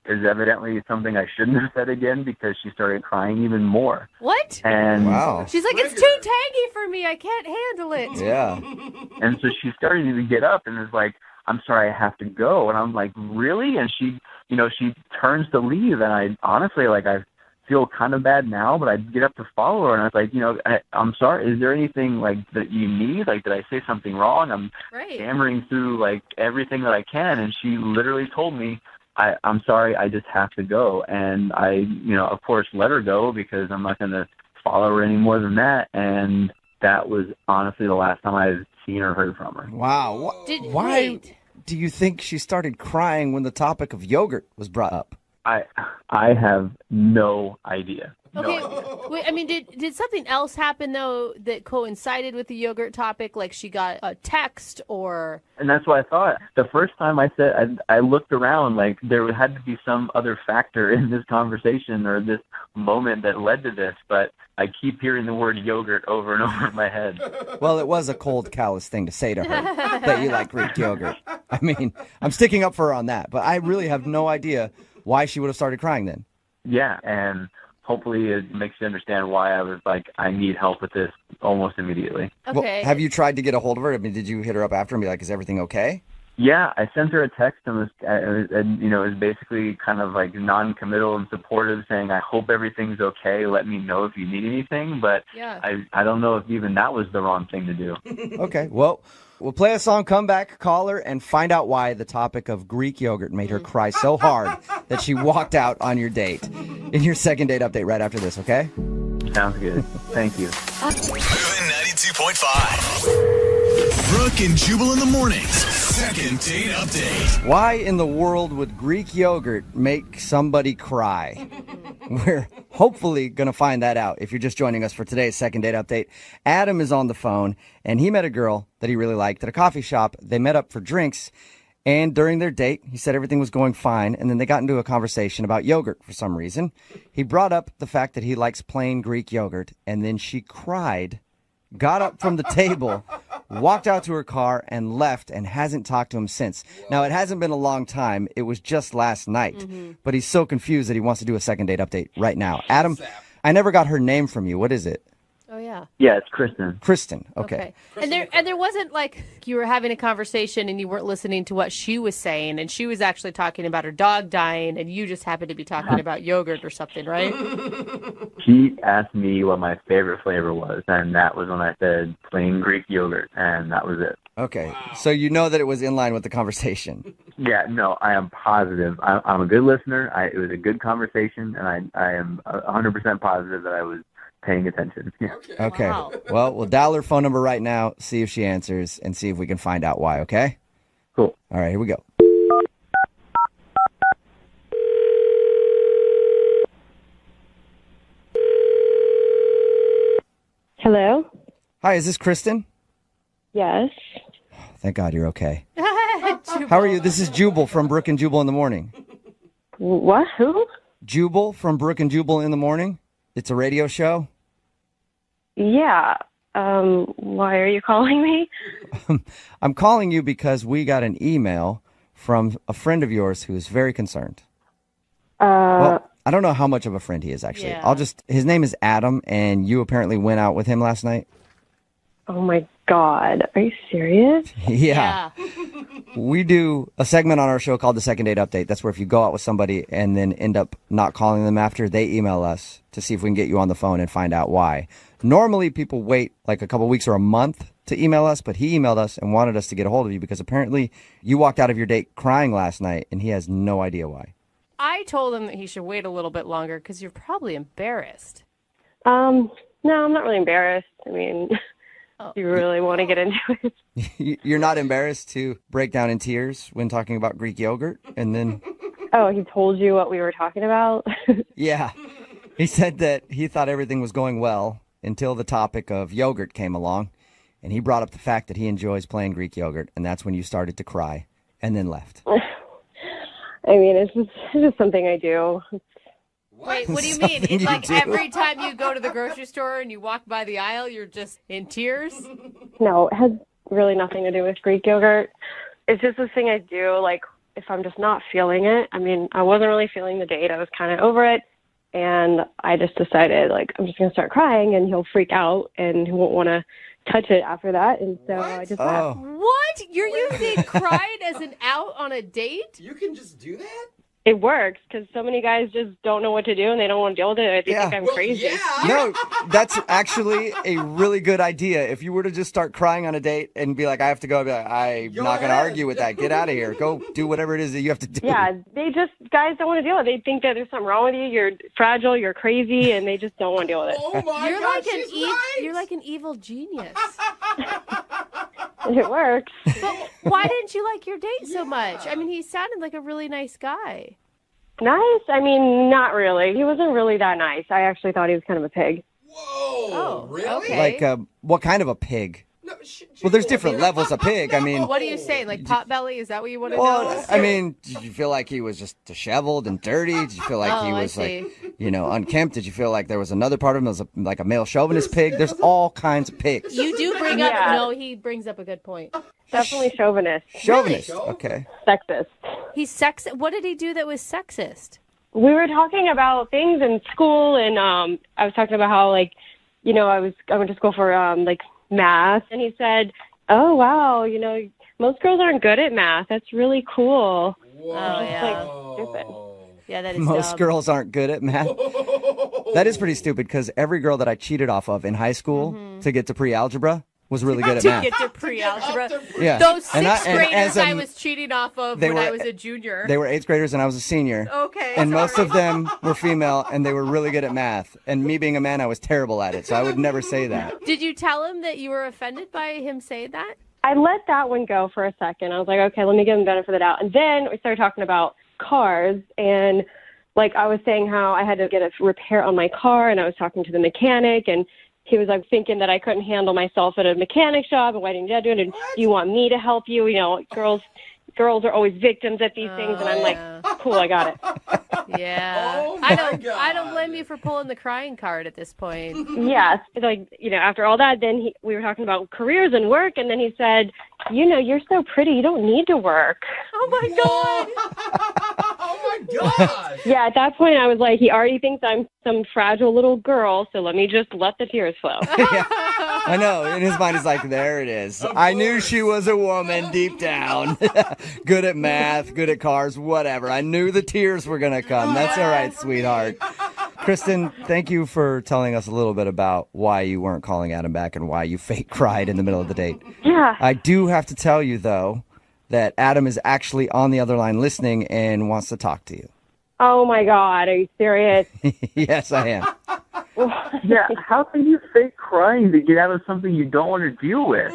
is evidently something I shouldn't have said again because she started crying even more. What? And wow. She's like, it's too tangy for me. I can't handle it. Yeah. And so she started to get up and was like, I'm sorry, I have to go. And I'm like, really? And she turns to leave. And I honestly, I feel kind of bad now, but I get up to follow her. And I was like, I'm sorry. Is there anything that you need? Did I say something wrong? I'm hammering through everything that I can. And she literally told me, I'm sorry, I just have to go. And I, of course, let her go because I'm not going to follow her any more than that. And that was honestly the last time I've seen or heard from her. Wow. Why do you think she started crying when the topic of yogurt was brought up? I have no idea. Okay, wait, I mean, did something else happen, though, that coincided with the yogurt topic? Like she got a text or... And that's what I thought. The first time I said, I looked around, there had to be some other factor in this conversation or this moment that led to this, but I keep hearing the word yogurt over and over in my head. Well, it was a cold, callous thing to say to her, that you like Greek yogurt. I mean, I'm sticking up for her on that, but I really have no idea why she would have started crying then. Yeah, and hopefully it makes you understand why I was like, I need help with this almost immediately. Okay. Well, have you tried to get a hold of her? I mean, did you hit her up after and be like, is everything okay? Yeah, I sent her a text and it was basically kind of non-committal and supportive, saying, I hope everything's okay. Let me know if you need anything. But I don't know if even that was the wrong thing to do. Okay, well, we'll play a song, come back, call her, and find out why the topic of Greek yogurt made her cry so hard that she walked out on your date. In your second date update right after this, okay? Sounds good. Thank you. Moving 92.5. Brooke and Jubal in the mornings. Second date update. Why in the world would Greek yogurt make somebody cry? We're hopefully going to find that out if you're just joining us for today's second date update. Adam is on the phone, and he met a girl that he really liked at a coffee shop. They met up for drinks, and during their date, he said everything was going fine, and then they got into a conversation about yogurt for some reason. He brought up the fact that he likes plain Greek yogurt, and then she cried, got up from the table, walked out to her car, and left, and hasn't talked to him since. Now, it hasn't been a long time. It was just last night. But he's so confused that he wants to do a second date update right now. Adam, I never got her name from you. What is it? Oh, yeah. Yeah, it's Kristen. Kristen, okay. And there wasn't you were having a conversation and you weren't listening to what she was saying, and she was actually talking about her dog dying, and you just happened to be talking about yogurt or something, right? She asked me what my favorite flavor was, and that was when I said plain Greek yogurt, and that was it. Okay, so you know that it was in line with the conversation. Yeah, no, I am positive. I'm a good listener. It was a good conversation, and I am 100% positive that I was paying attention. Yeah. Okay. Wow. Well, we'll dial her phone number right now, see if she answers, and see if we can find out why, okay? Cool. All right, here we go. Hello? Hi, is this Kristen? Yes. Thank God you're okay. Jubal. How are you? This is Jubal from Brooke and Jubal in the morning. What? Who? Jubal from Brooke and Jubal in the morning. It's a radio show. Yeah. Why are you calling me? I'm calling you because we got an email from a friend of yours who is very concerned. Well, I don't know how much of a friend he is, actually. Yeah. His name is Adam, and you apparently went out with him last night. Oh my God. Are you serious? Yeah. We do a segment on our show called the Second Date Update. That's where if you go out with somebody and then end up not calling them after, they email us to see if we can get you on the phone and find out why. Normally, people wait like a couple weeks or a month to email us, but he emailed us and wanted us to get a hold of you because apparently you walked out of your date crying last night, and he has no idea why. I told him that he should wait a little bit longer because you're probably embarrassed. No, I'm not really embarrassed. I mean, you really want to get into it? You're not embarrassed to break down in tears when talking about Greek yogurt? And then, Oh, he told you what we were talking about? yeah, he said that he thought everything was going well until the topic of yogurt came along. And he brought up the fact that he enjoys playing Greek yogurt. And that's when you started to cry and then left. I mean, it's just something I do. Wait, what do you mean? It's like every time you go to the grocery store and you walk by the aisle, you're just in tears? No, it has really nothing to do with Greek yogurt. It's just this thing I do, like, if I'm just not feeling it. I mean, I wasn't really feeling the date. I was kind of over it. And I just decided, like, I'm just going to start crying, and he'll freak out, and he won't want to touch it after that. And so I just left. What? You're using crying as an out on a date? You can just do that? It works because so many guys just don't know what to do and they don't want to deal with it. They think I'm crazy. No, that's actually a really good idea. If you were to just start crying on a date and be like, I have to go, I'd be like, I'm not going to argue with that. Get out of here. Go do whatever it is that you have to do. Yeah, guys don't want to deal with it. They think that there's something wrong with you. You're fragile, you're crazy, and they just don't want to deal with it. Oh my You're God, like you're like an evil genius. It works. But why didn't you like your date so much? I mean, he sounded like a really nice guy. Nice? I mean, not really. He wasn't really that nice. I actually thought he was kind of a pig. Whoa, really? Okay. Like, what kind of a pig? Well, there's different levels of pig. I mean, What are you saying? Like pot belly? Is that what you want to well, know? I mean, did you feel like he was just disheveled and dirty? Did you feel like he was like, unkempt? Did you feel like there was another part of him that was like a male chauvinist pig? There's all kinds of pigs. You do bring up. No, he brings up a good point. Definitely chauvinist. Chauvinist. Okay. Sexist. He's sexist. What did he do that was sexist? We were talking about things in school, and I was talking about how, like, I went to school for like math, and he said, "Oh wow, most girls aren't good at math. That's really cool." Whoa. Oh yeah. Like, stupid. Yeah, that is Most dumb. girls aren't good at math. That is pretty stupid because every girl that I cheated off of in high school to get to pre-algebra was really good at To math. get to pre-algebra. Yeah. Those And sixth and graders as a- I was cheating off of they when were- I was a junior. They were 8th graders and I was a senior. Okay. And most of them were female and they were really good at math. And me being a man, I was terrible at it. So I would never say that. Did you tell him that you were offended by him saying that? I let that one go for a second. I was like, okay, let me give him the benefit of the doubt. And then we started talking about cars, and like I was saying how I had to get a repair on my car, and I was talking to the mechanic, and he was like thinking that I couldn't handle myself at a mechanic shop, and why didn't you do it? And do you want me to help you? Girls are always victims at these things, and I'm like, cool, I got it. Yeah. Oh my I don't God. blame you for pulling the crying card at this point. Yes, like after all that, then we were talking about careers and work, and then he said, you're so pretty, you don't need to work. Oh my God. Oh my gosh. Yeah, at that point, I was like, he already thinks I'm some fragile little girl, so let me just let the tears flow. Yeah. I know. In his mind, he's like, there it is. I knew she was a woman deep down. Good at math, good at cars, whatever. I knew the tears were going to come. That's all right, sweetheart. Kristen, thank you for telling us a little bit about why you weren't calling Adam back and why you fake cried in the middle of the date. Yeah. I do have to tell you, though, that Adam is actually on the other line listening and wants to talk to you. Oh, my God. Are you serious? Yes, I am. Yeah, how can you fake crying to get out of something you don't want to deal with?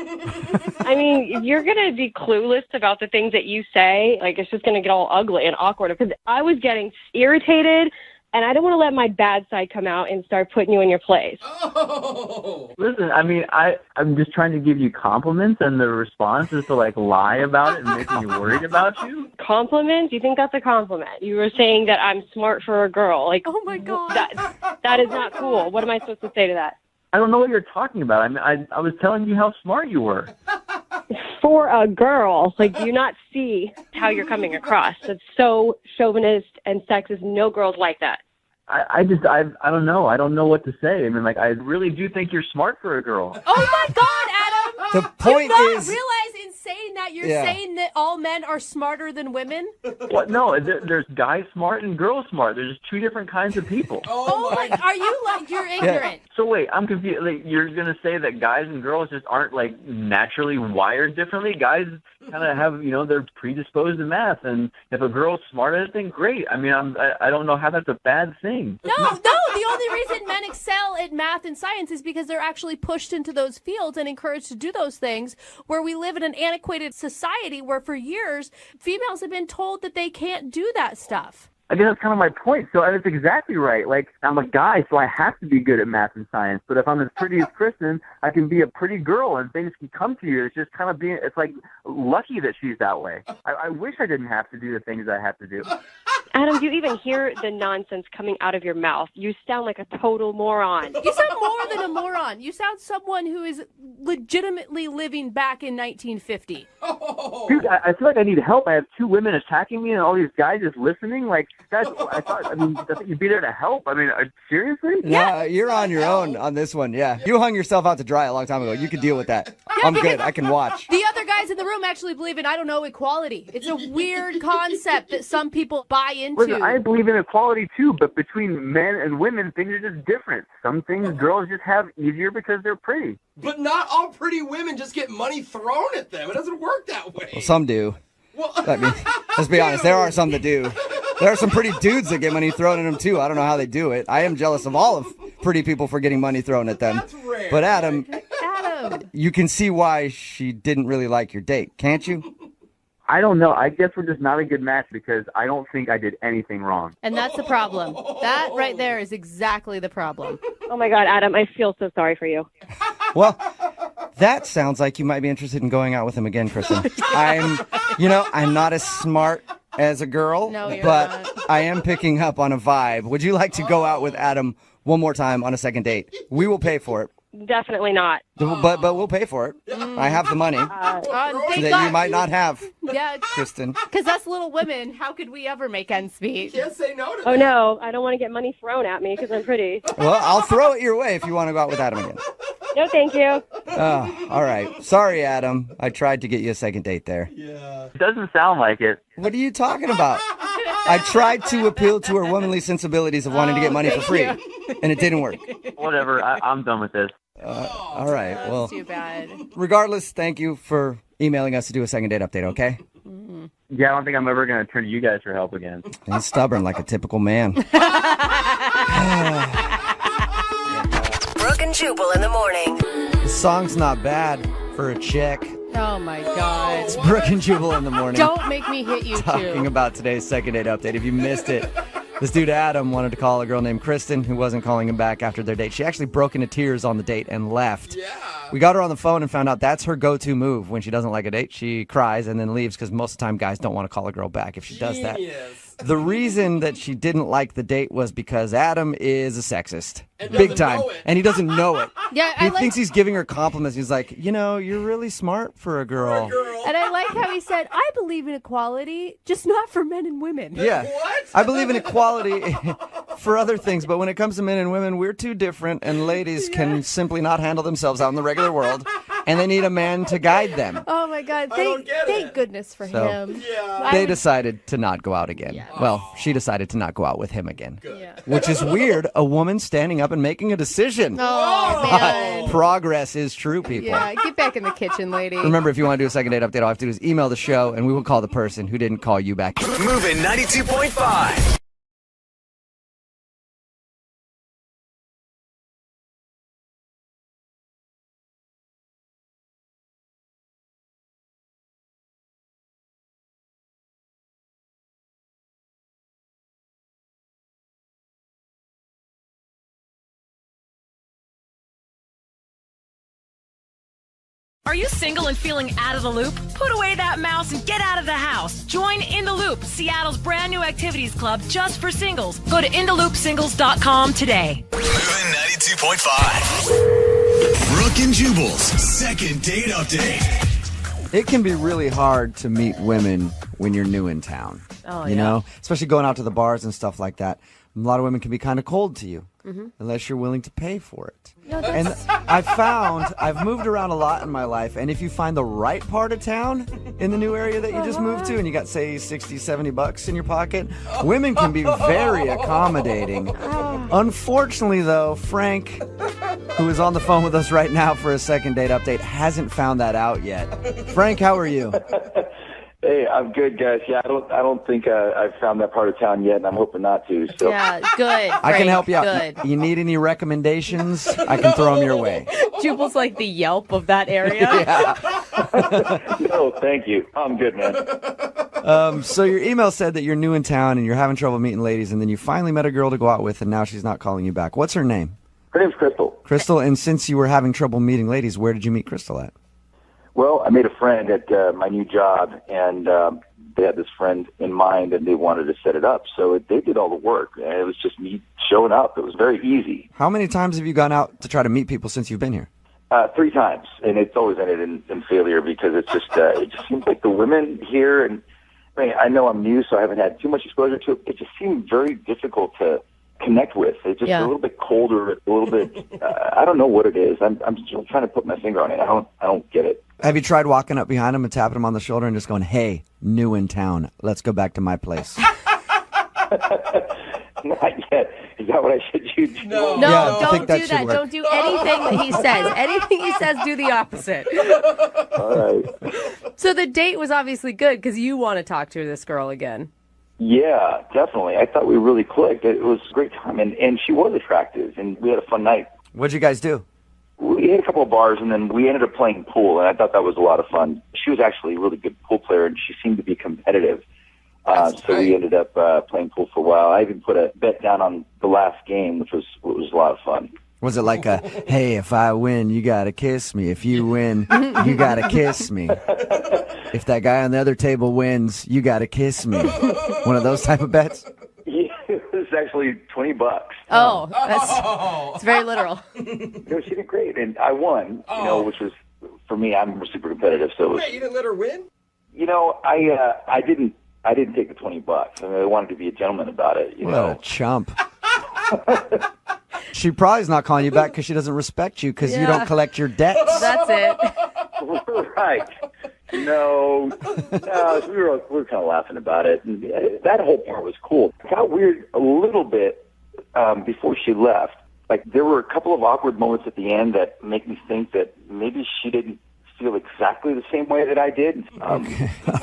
I mean, if you're going to be clueless about the things that you say, like, it's just going to get all ugly and awkward. Because I was getting irritated, and I don't want to let my bad side come out and start putting you in your place. Listen, I mean, I'm just trying to give you compliments, and the response is to like lie about it and make me worried about you. Compliment? You think that's a compliment? You were saying that I'm smart for a girl. Like, oh my God. That is not cool. What am I supposed to say to that? I don't know what you're talking about. I mean, I was telling you how smart you were. For a girl, like, do you not see how you're coming across? That's so chauvinist and sexist. No girls like that. I don't know. I don't know what to say. I mean, like, I really do think you're smart for a girl. Oh my God, Adam! The point Do you not is, realize in saying that you're saying that all men are smarter than women? What? No, there's guys smart and girls smart. There's just two different kinds of people. Oh my! Are you like you're ignorant? So wait, I'm confused. Like, you're gonna say that guys and girls just aren't like naturally wired differently? Guys kind of have, they're predisposed to math, and if a girl's smart at it, then great. I mean, I don't know how that's a bad thing. No. The only reason men excel at math and science is because they're actually pushed into those fields and encouraged to do those things. Where we live in an antiquated society where for years females have been told that they can't do that stuff. I guess that's kind of my point. So that's exactly right. Like, I'm a guy, so I have to be good at math and science. But if I'm as pretty as Kristen, I can be a pretty girl, and things can come to you. It's just kind of it's like lucky that she's that way. I wish I didn't have to do the things I have to do. Adam, do you even hear the nonsense coming out of your mouth? You sound like a total moron. You sound more than a moron. You sound someone who is legitimately living back in 1950. Dude, I feel like I need help. I have two women attacking me and all these guys just listening. Like, guys, I thought you'd be there to help. I mean, seriously? Yeah, you're on your own on this one. Yeah. You hung yourself out to dry a long time ago. You can deal with that. I'm good. I can watch. The other guys in the room actually believe in, equality. It's a weird concept that some people buy into. Listen, I believe in equality too, but between men and women, things are just different. Some things girls just have easier because they're pretty. But not all pretty women just get money thrown at them. It doesn't work that way. Well, some do. I mean, let's be honest. There are some that do. There are some pretty dudes that get money thrown at them too. I don't know how they do it. I am jealous of all of pretty people for getting money thrown at them. That's rare. But Adam, you can see why she didn't really like your date, can't you? I don't know. I guess we're just not a good match because I don't think I did anything wrong. And that's the problem. That right there is exactly the problem. Oh my God, Adam, I feel so sorry for you. Well, that sounds like you might be interested in going out with him again, Kristen. I'm not as smart as a girl, but I am picking up on a vibe. Would you like to go out with Adam one more time on a second date? We will pay for it. Definitely not. But we'll pay for it. I have the money that you might not have. Yeah, Kristen. Because us little women, how could we ever make ends meet? Can't say no to Oh no, I don't want to get money thrown at me because I'm pretty. Well, I'll throw it your way if you want to go out with Adam again. No, thank you. Oh, all right. Sorry, Adam. I tried to get you a second date there. Yeah. It doesn't sound like it. What are you talking about? I tried to appeal to her womanly sensibilities of wanting to get money for free, and it didn't work. Whatever. I'm done with this. All right. Well, too bad. Regardless, thank you for emailing us to do a second date update, okay? Yeah, I don't think I'm ever going to turn to you guys for help again. He's stubborn like a typical man. Brooke and Jubal in the morning. The song's not bad for a chick. Oh my God. It's Brooke and Jubal in the morning. Don't make me hit you Talking too. about today's second date update. If you missed it, this dude Adam wanted to call a girl named Kristen who wasn't calling him back after their date. She actually broke into tears on the date and left. Yeah. We got her on the phone and found out that's her go-to move when she doesn't like a date. She cries and then leaves because most of the time guys don't want to call a girl back if she does that. The reason that she didn't like the date was because Adam is a sexist. Big time. And he doesn't know it. Yeah, He thinks he's giving her compliments. He's like, you're really smart for a girl. And I like how he said, I believe in equality, just not for men and women. Yeah. I believe in equality for other things, but when it comes to men and women, we're too different, and ladies can simply not handle themselves out in the regular world, and they need a man to guide them. Oh my God. Thank goodness for So, him. They decided to not go out again. Yeah. Well, she decided to not go out with him again. Yeah. Which is weird, a woman standing up and making a decision. Oh, man. Progress is true, people. Yeah, get back in the kitchen, lady. Remember, if you want to do a second date update, all you have to do is email the show, and we will call the person who didn't call you back. Moving 92.5. Are you single and feeling out of the loop? Put away that mouse and get out of the house. Join In the Loop, Seattle's brand new activities club just for singles. Go to intheloopsingles.com today. Moving 92.5. Brooke and Jubal's second date update. It can be really hard to meet women when you're new in town. Oh, you know, especially going out to the bars and stuff like that. A lot of women can be kind of cold to you unless you're willing to pay for it. No, And I've moved around a lot in my life, and if you find the right part of town in the new area that you just moved to and you got, say, 60, 70 bucks in your pocket, women can be very accommodating. Unfortunately, though, Frank, who is on the phone with us right now for a second date update, hasn't found that out yet. Frank, how are you? Hey, I'm good, guys. Yeah, I don't think I've found that part of town yet, and I'm hoping not to. So. Yeah, good. I can help you out. Good. You need any recommendations? I can throw them your way. Jubal's like the Yelp of that area. Yeah. No, thank you. I'm good, man. So your email said that you're new in town and you're having trouble meeting ladies, and then you finally met a girl to go out with, and now she's not calling you back. What's her name? Her name's Crystal. Crystal, and since you were having trouble meeting ladies, where did you meet Crystal at? Well, I made a friend at my new job, and they had this friend in mind, and they wanted to set it up. So they did all the work, and it was just me showing up. It was very easy. How many times have you gone out to try to meet people since you've been here? 3 times, and it's always ended in failure because it's just it just seems like the women here, and I mean, I know I'm new, so I haven't had too much exposure to it. It just seemed very difficult to connect with. It's just a little bit colder, a little bit. I don't know what it is. I'm still trying to put my finger on it. I don't get it. Have you tried walking up behind him and tapping him on the shoulder and just going, "Hey, new in town, let's go back to my place"? Not yet. Is that what I should do? No, Yeah, I don't think that do should that. work. Don't do anything that he says. Anything he says, do the opposite. All right. So the date was obviously good because you want to talk to this girl again. Yeah, definitely. I thought we really clicked. It was a great time, and she was attractive, and we had a fun night. What'd you guys do? We had a couple of bars, and then we ended up playing pool, and I thought that was a lot of fun. She was actually a really good pool player, and she seemed to be competitive. So we ended up playing pool for a while. I even put a bet down on the last game, which was a lot of fun. Was it like a, "Hey, if I win, you gotta kiss me. If you win, you gotta kiss me. If that guy on the other table wins, you gotta kiss me"? One of those type of bets? Yeah, it was actually $20. Oh, it's very literal. No, she did great, and I won. You know, which was for me. I'm super competitive, so. It was, Wait, you didn't let her win? You know, I didn't take the $20. I mean, I wanted to be a gentleman about it. You What know, a chump. She probably is not calling you back because she doesn't respect you because you don't collect your debts. That's it. right. No, we were kind of laughing about it. And that whole part was cool. It got weird a little bit before she left. Like, there were a couple of awkward moments at the end that make me think that maybe she didn't feel exactly the same way that I did.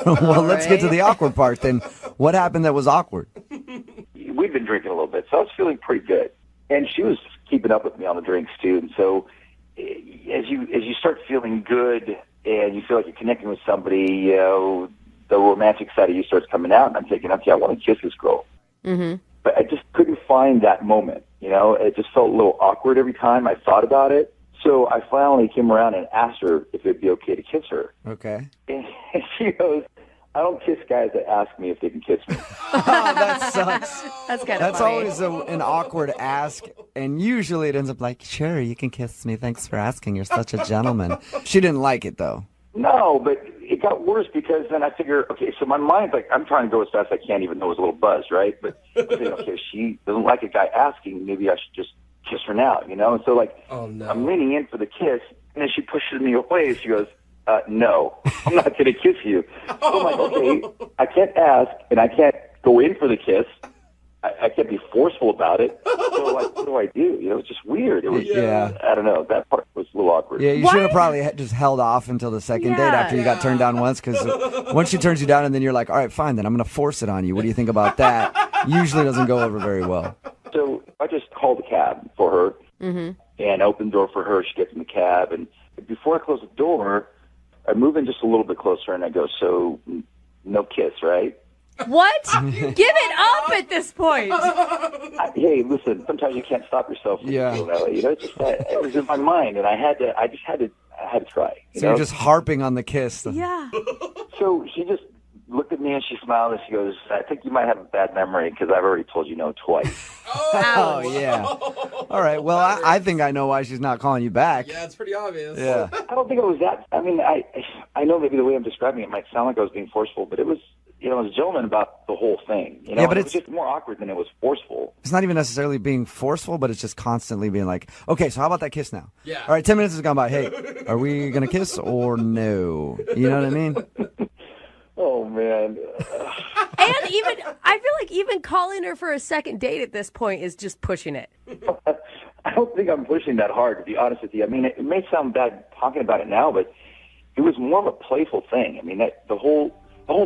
Well, let's get to the awkward part then. What happened that was awkward? We'd been drinking a little bit, so I was feeling pretty good. And she was keeping up with me on the drinks, too. And so as you start feeling good and you feel like you're connecting with somebody, you know, the romantic side of you starts coming out. And I'm thinking, okay, I want to kiss this girl. Mm-hmm. But I just couldn't find that moment. You know, it just felt a little awkward every time I thought about it. So I finally came around and asked her if it'd be okay to kiss her. Okay. And she goes, "I don't kiss guys that ask me if they can kiss me." Oh, that sucks. That's kind of That's funny. always an awkward ask, and usually it ends up like, "Sure, you can kiss me. Thanks for asking. You're such a gentleman." She didn't like it, though. No, but it got worse because then I figure, okay, so my mind's like, I'm trying to go as fast as I can, even though it was a little buzz, right? But I'm thinking, okay, if she doesn't like a guy asking, maybe I should just kiss her now, you know? And so, like, I'm leaning in for the kiss, and then she pushes me away. She goes, "No, I'm not going to kiss you." So I'm like, okay, I can't ask, and I can't go in for the kiss. I can't be forceful about it. So, like, what do I do? You know, it's just weird. It was, I don't know. That part was a little awkward. Yeah, you should have probably just held off until the second date after you got turned down once, because once she turns you down and then you're like, "All right, fine, then I'm going to force it on you. What do you think about that?" Usually doesn't go over very well. So I just called a cab for her and opened the door for her. She gets in the cab, and before I close the door, I move in just a little bit closer, and I go, "So, no kiss, right?" What? Give it up at this point. Hey, listen, sometimes you can't stop yourself from feeling that way. You know, it's just it was in my mind, and I I had to try. So you're just harping on the kiss. Yeah. So she just looked at me and she smiled and she goes, I think you might have a bad memory because I've already told you no twice. Oh, yeah. All right. Well, I think I know why she's not calling you back. Yeah, it's pretty obvious. Yeah. I don't think it was that. I mean, I know maybe the way I'm describing it might sound like I was being forceful, but it was, it was a gentleman about the whole thing. Yeah, but it was just more awkward than it was forceful. It's not even necessarily being forceful, but it's just constantly being like, okay, so how about that kiss now? Yeah. All right, 10 minutes has gone by. Hey, are we going to kiss or no? You know what I mean? Oh, man. And even, I feel like even calling her for a second date at this point is just pushing it. I don't think I'm pushing that hard, to be honest with you. I mean, it may sound bad talking about it now, but it was more of a playful thing. I mean, the whole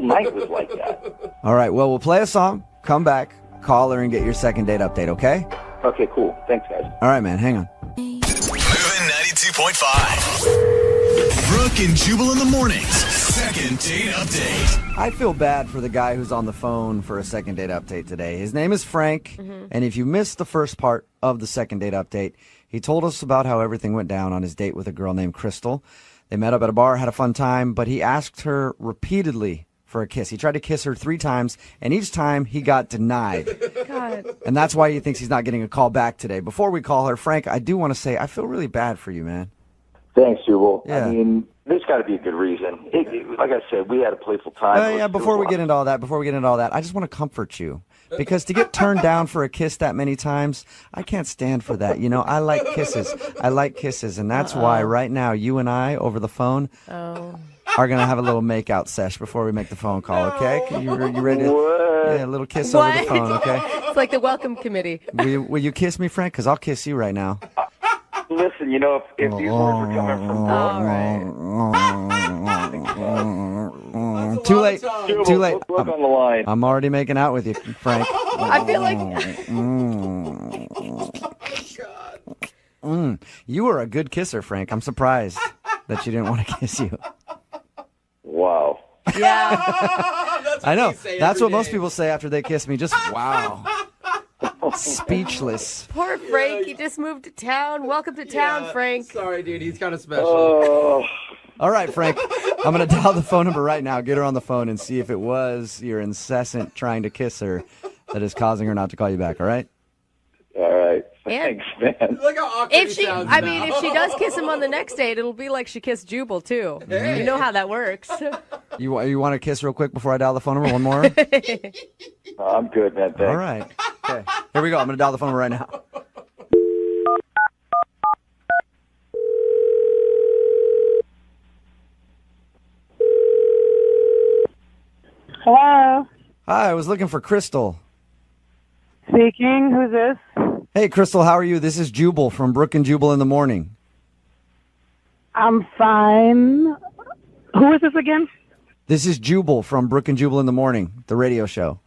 night was like that. All right, well, we'll play a song, come back, call her, and get your second date update, okay? Okay, cool. Thanks, guys. All right, man, hang on. Moving 92.5. Brooke and Jubal in the mornings. Second date update. I feel bad for the guy who's on the phone for a second date update today. His name is Frank, and if you missed the first part of the second date update, he told us about how everything went down on his date with a girl named Crystal. They met up at a bar, had a fun time, but he asked her repeatedly for a kiss. He tried to kiss her 3 times, and each time he got denied. God. And that's why he thinks he's not getting a call back today. Before we call her, Frank, I do want to say I feel really bad for you, man. Thanks, Jubal. Yeah. I mean, there's got to be a good reason. Like I said, we had a playful time. Yeah, before we get into all that, I just want to comfort you. Because to get turned down for a kiss that many times, I can't stand for that. You know, I like kisses. And that's why right now you and I over the phone are going to have a little makeout sesh before we make the phone call, okay? You ready to? Yeah, a little kiss over the phone, okay? It's like the welcome committee. Will you kiss me, Frank? Because I'll kiss you right now. Listen, if these words were coming from Brooke. Too late. Too late. Look on the line. I'm already making out with you, Frank. I feel like... You were a good kisser, Frank. I'm surprised that she didn't want to kiss you. Wow. Yeah. I know. That's what most people say after they kiss me. Just wow. Speechless. Poor Frank. He just moved to town. Welcome to town, Frank. Sorry, dude. He's kind of special. All right, Frank. I'm going to dial the phone number right now. Get her on the phone and see if it was your incessant trying to kiss her that is causing her not to call you back, all right? All right. And Thanks, man. Look how awkward if he she, sounds I now. mean, if she does kiss him on the next date, it'll be like she kissed Jubal too. Hey. You know how that works. You want to kiss real quick before I dial the phone number? One more? I'm good, man. Thanks. All right. Okay. Here we go. I'm going to dial the phone number right now. Hello. Hi, I was looking for Crystal. Speaking. Who's this? Hey, Crystal, how are you? This is Jubal from Brooke and Jubal in the morning. I'm fine. Who is this again? This is Jubal from Brooke and Jubal in the morning, the radio show.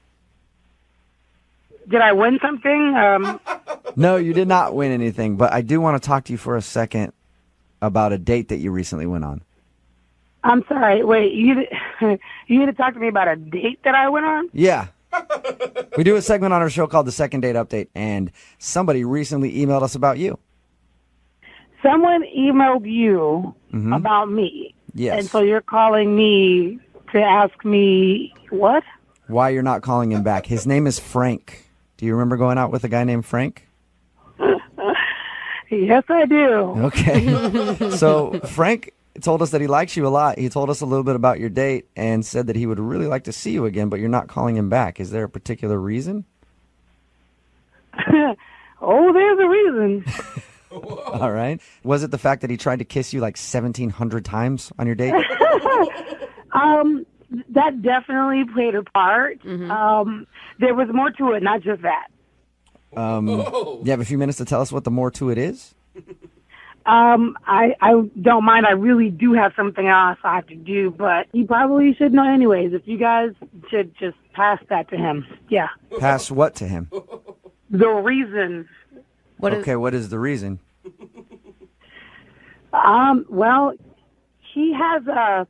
Did I win something? No, you did not win anything, but I do want to talk to you for a second about a date that you recently went on. I'm sorry. Wait, you need to talk to me about a date that I went on? Yeah. We do a segment on our show called The Second Date Update, and somebody recently emailed us about you. Someone emailed you about me. Yes. And so you're calling me to ask me what? Why you're not calling him back. His name is Frank. Do you remember going out with a guy named Frank? Yes, I do. Okay. So Frank told us that he likes you a lot. He told us a little bit about your date and said that he would really like to see you again, but you're not calling him back. Is there a particular reason? Oh, there's a reason. All right. Was it the fact that he tried to kiss you like 1,700 times on your date? That definitely played a part. There was more to it, not just that. You have a few minutes to tell us what the more to it is? I don't mind. I really do have something else I have to do, but he probably should know anyways. If you guys should just pass that to him. Yeah. Pass what to him? The reason. What is the reason? Well, he has a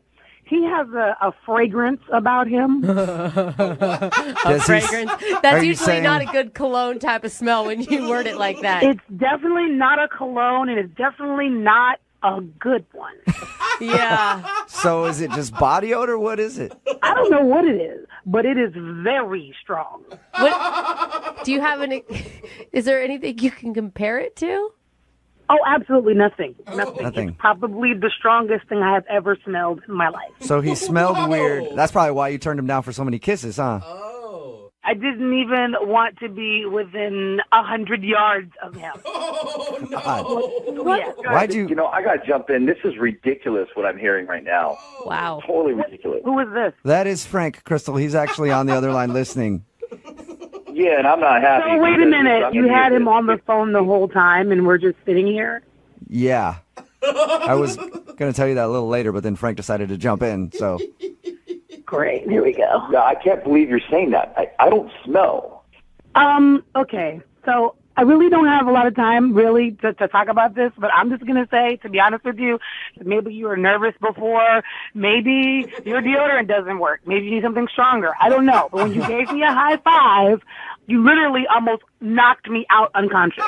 fragrance about him. A fragrance. That's usually not a good cologne type of smell when you word it like that. It's definitely not a cologne, and it's definitely not a good one. Yeah. So is it just body odor? What is it? I don't know what it is, but it is very strong. What, do you have any? Is there anything you can compare it to? Oh, absolutely nothing. Nothing. Nothing. It's probably the strongest thing I have ever smelled in my life. So he smelled weird. That's probably why you turned him down for so many kisses, huh? I didn't even want to be within 100 yards of him. God. Yeah. Why'd you? You know, I got to jump in. This is ridiculous what I'm hearing right now. Wow. Totally ridiculous. Who is this? That is Frank, Crystal. He's actually on the other line listening. Yeah, and I'm not happy. So wait a because minute. I'm You gonna had use him it. on the phone the whole time, and we're just sitting here? Yeah. I was going to tell you that a little later, but then Frank decided to jump in, so. Great. Here we go. Yeah, I can't believe you're saying that. I don't smell. Okay. So I really don't have a lot of time, really, to talk about this, but I'm just going to say, to be honest with you, maybe you were nervous before. Maybe your deodorant doesn't work. Maybe you need something stronger. I don't know. But when you gave me a high five, you literally almost knocked me out unconscious.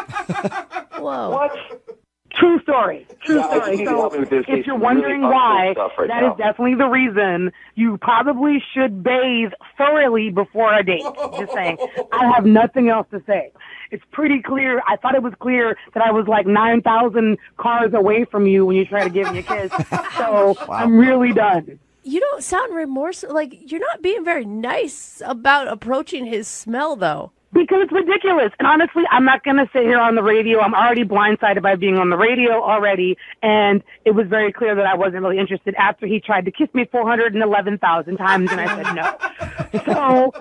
Whoa. What? True story. True Yeah, I just story. need to help me with this. If It's you're really wondering uncool why, stuff right that now. is definitely the reason you probably should bathe thoroughly before a date. Just saying. I have nothing else to say. It's pretty clear. I thought it was clear that I was like 9,000 cars away from you when you try to give me a kiss. So I'm really done. You don't sound remorseful. Like, you're not being very nice about approaching his smell, though. Because it's ridiculous. And honestly, I'm not going to sit here on the radio. I'm already blindsided by being on the radio already. And it was very clear that I wasn't really interested after he tried to kiss me 411,000 times and I said no. So,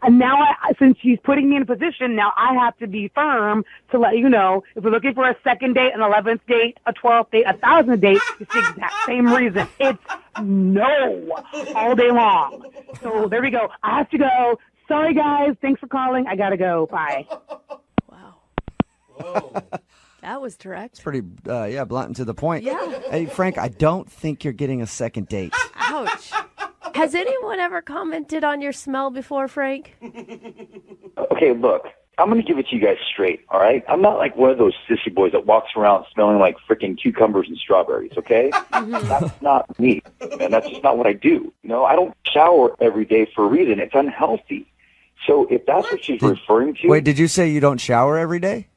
and now since he's putting me in a position, now I have to be firm to let you know, if we're looking for a second date, an 11th date, a 12th date, a 1,000th date, it's the exact same reason. It's no all day long. So there we go. I have to go. Sorry, guys. Thanks for calling. I got to go. Bye. Whoa. That was direct. Pretty, blunt and to the point. Yeah. Hey, Frank, I don't think you're getting a second date. Ouch. Has anyone ever commented on your smell before, Frank? Okay, look, I'm going to give it to you guys straight, all right? I'm not like one of those sissy boys that walks around smelling like freaking cucumbers and strawberries, okay? That's not me, man. That's just not what I do. You know, I don't shower every day for a reason. It's unhealthy. So if that's what she's referring to... Wait, did you say you don't shower every day?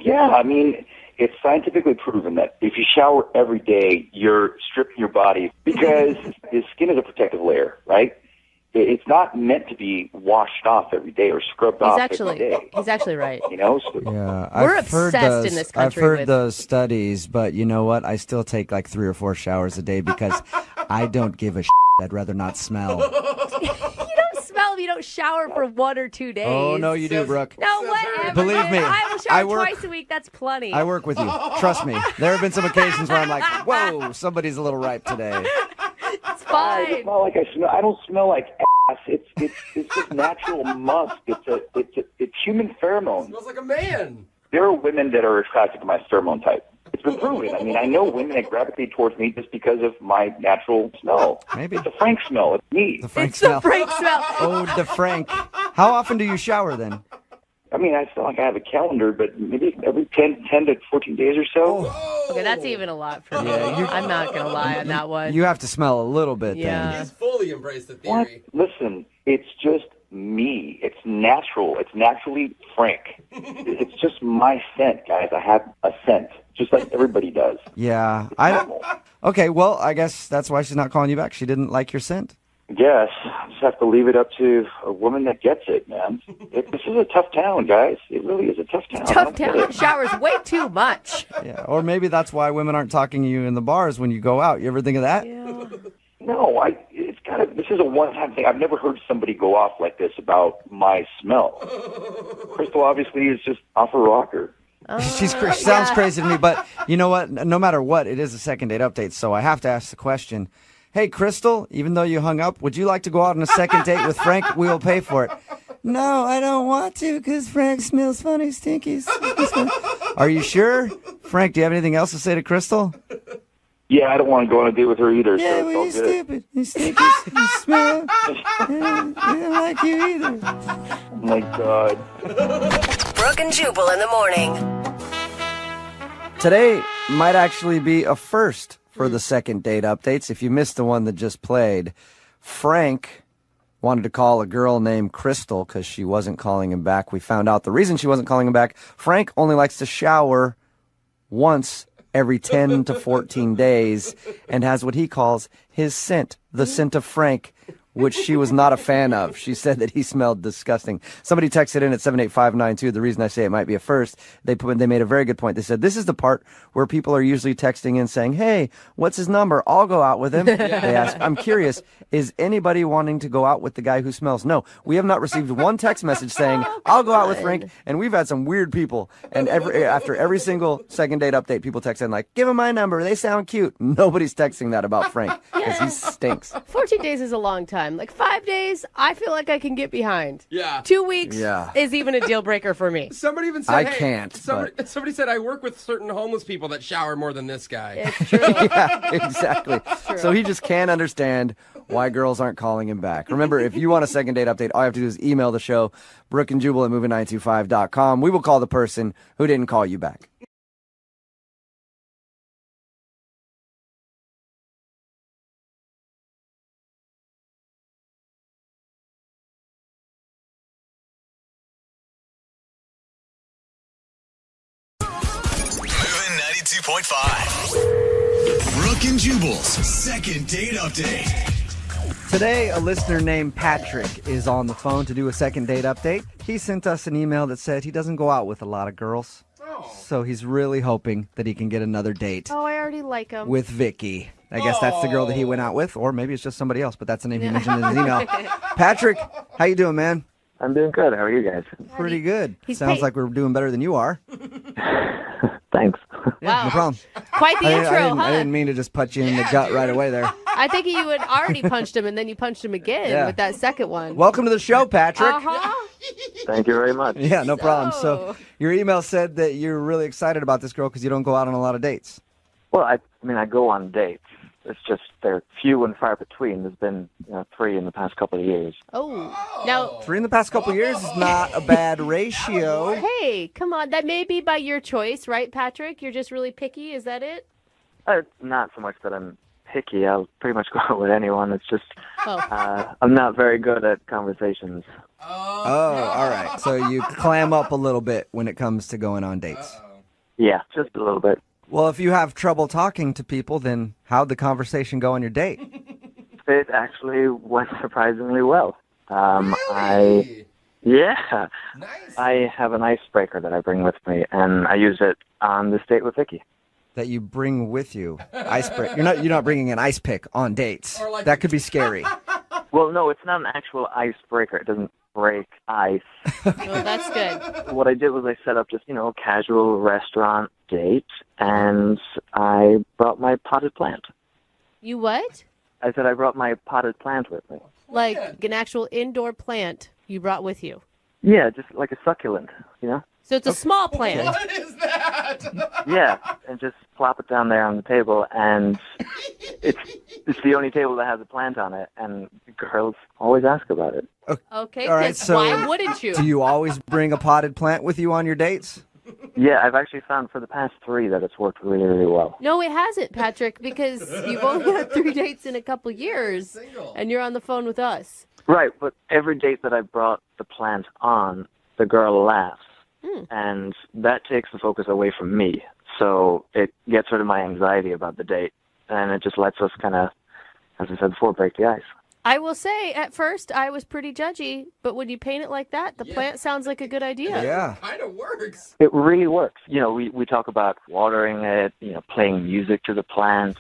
Yeah, I mean, it's scientifically proven that if you shower every day, you're stripping your body because the skin is a protective layer, right? It's not meant to be washed off every day or scrubbed off every day. He's actually right. You know? So, Yeah, We're obsessed in this country I've heard with- those studies, but you know what? I still take like 3 or 4 showers a day because I don't give a shit. I'd rather not smell. You don't smell if you don't shower for 1 or 2 days. Oh, no, you do, Brooke. No, whatever. Believe me, I will shower I work- twice a week. That's plenty. I work with you. Trust me. There have been some occasions where I'm like, whoa, somebody's a little ripe today. It's fine. It's not like I smell. I don't smell like ass. It's just natural musk. It's human pheromones. Smells like a man. There are women that are attracted to my pheromone type. It's been proven. I mean, I know women that gravitate towards me just because of my natural smell. Maybe. It's a Frank smell. It's me. The Frank It's smell. the Frank smell. Oh, the Frank. How often do you shower then? I mean, I feel like I have a calendar, but maybe every 10 to 14 days or so. Okay, that's even a lot for me. Yeah, I'm not going to lie on that one. You have to smell a little bit Yeah. then. He's fully embraced the What? theory. Listen, it's just me. It's natural. It's naturally Frank. It's just my scent, guys. I have a scent, just like everybody does. Yeah. Normal. Okay, well, I guess that's why she's not calling you back. She didn't like your scent. Yes, I just have to leave it up to a woman that gets it, man. This is a tough town, guys. It really is a tough town. I Tough don't get town. it. Showers way too much. Yeah. Or maybe that's why women aren't talking to you in the bars when you go out. You ever think of that? No, it's kind of. This is a one-time thing. I've never heard somebody go off like this about my smell. Crystal obviously is just off a rocker. She sounds crazy to me, but you know what? No matter what, it is a second date update, so I have to ask the question. Hey, Crystal, even though you hung up, would you like to go out on a second date with Frank? We will pay for it. No, I don't want to because Frank smells funny, stinky. Are you sure? Frank, do you have anything else to say to Crystal? Yeah, I don't want to go on a date with her either. Yeah, so well, it's you're all good. stupid. You stinky. You smell. I don't like you either. Oh my God. Brooke and Jubal in the morning. Today might actually be a first for the second date updates. If you missed the one that just played, Frank wanted to call a girl named Crystal because she wasn't calling him back. We found out the reason she wasn't calling him back. Frank only likes to shower once every 10 to 14 days and has what he calls his scent, the scent of Frank, which she was not a fan of. She said that he smelled disgusting. Somebody texted in at 78592. The reason I say it might be a first, they made a very good point. They said, this is the part where people are usually texting in saying, hey, what's his number? I'll go out with him. They ask, I'm curious, is anybody wanting to go out with the guy who smells? No, we have not received one text message saying, I'll go out with Frank. And we've had some weird people. And after every single second date update, people text in like, give him my number. They sound cute. Nobody's texting that about Frank because he stinks. 14 days is a long time. Like 5 days, I feel like I can get behind. Yeah. 2 weeks Yeah. is even a deal breaker for me. Somebody even said, I hey, can't, Somebody said, I work with certain homeless people that shower more than this guy. It's true. Yeah, exactly. So he just can't understand why girls aren't calling him back. Remember, if you want a second date update, all you have to do is email the show, Brooke and Jubal at movie925.com. We will call the person who didn't call you back. Moving 92.5. Brooke and Jubal's second date update. Today, a listener named Patrick is on the phone to do a second date update. He sent us an email that said he doesn't go out with a lot of girls. So he's really hoping that he can get another date Oh, I already like him. with Vicky. I guess that's the girl that he went out with, or maybe it's just somebody else, but that's the name he mentioned in his email. Patrick, how you doing, man? I'm doing good. How are you guys? Pretty good. He's Sounds paid. like we're doing better than you are. Thanks. Yeah, no problem. Quite the intro, I didn't mean to just punch you in the gut right away there. I think you had already punched him, and then you punched him again Yeah. with that second one. Welcome to the show, Patrick. Uh-huh. Thank you very much. Yeah, no problem. So your email said that you're really excited about this girl because you don't go out on a lot of dates. Well, I mean, I go on dates. It's just they're few and far between. There's been 3 in the past couple of years. Oh, now 3 in the past couple of years is not a bad ratio. hey, come on. That may be by your choice, right, Patrick? You're just really picky. Is that it? Not so much that I'm picky. I'll pretty much go out with anyone. It's just Oh. I'm not very good at conversations. Oh, all right. So you clam up a little bit when it comes to going on dates. Yeah, just a little bit. Well, if you have trouble talking to people, then how'd the conversation go on your date? It actually went surprisingly well. Really? Yeah. Nice. I have an icebreaker that I bring with me, and I use it on this date with Vicky. That you bring with you. Icebreaker. You're not bringing an ice pick on dates. Or like- That could be scary. Well, no, it's not an actual icebreaker. It doesn't break ice. Oh, that's good. What I did was I set up just, a casual restaurant date, and I brought my potted plant. You what? I said I brought my potted plant with me. Like an actual indoor plant you brought with you. Yeah, just like a succulent, So it's a small plant. What is that? Yeah, and just plop it down there on the table, and it's the only table that has a plant on it, and girls always ask about it. Okay, All right, 'cause so why wouldn't you? Do you always bring a potted plant with you on your dates? Yeah, I've actually found for the past 3 that it's worked really, really well. No, it hasn't, Patrick, because you've only had 3 dates in a couple years, and you're on the phone with us. Right, but every date that I brought the plant on, the girl laughs, and that takes the focus away from me. So it gets rid of my anxiety about the date, and it just lets us kind of, as I said before, break the ice. I will say, at first, I was pretty judgy, but when you paint it like that, the plant sounds like a good idea. Yeah. Kind of works. It really works. We talk about watering it, playing music to the plant,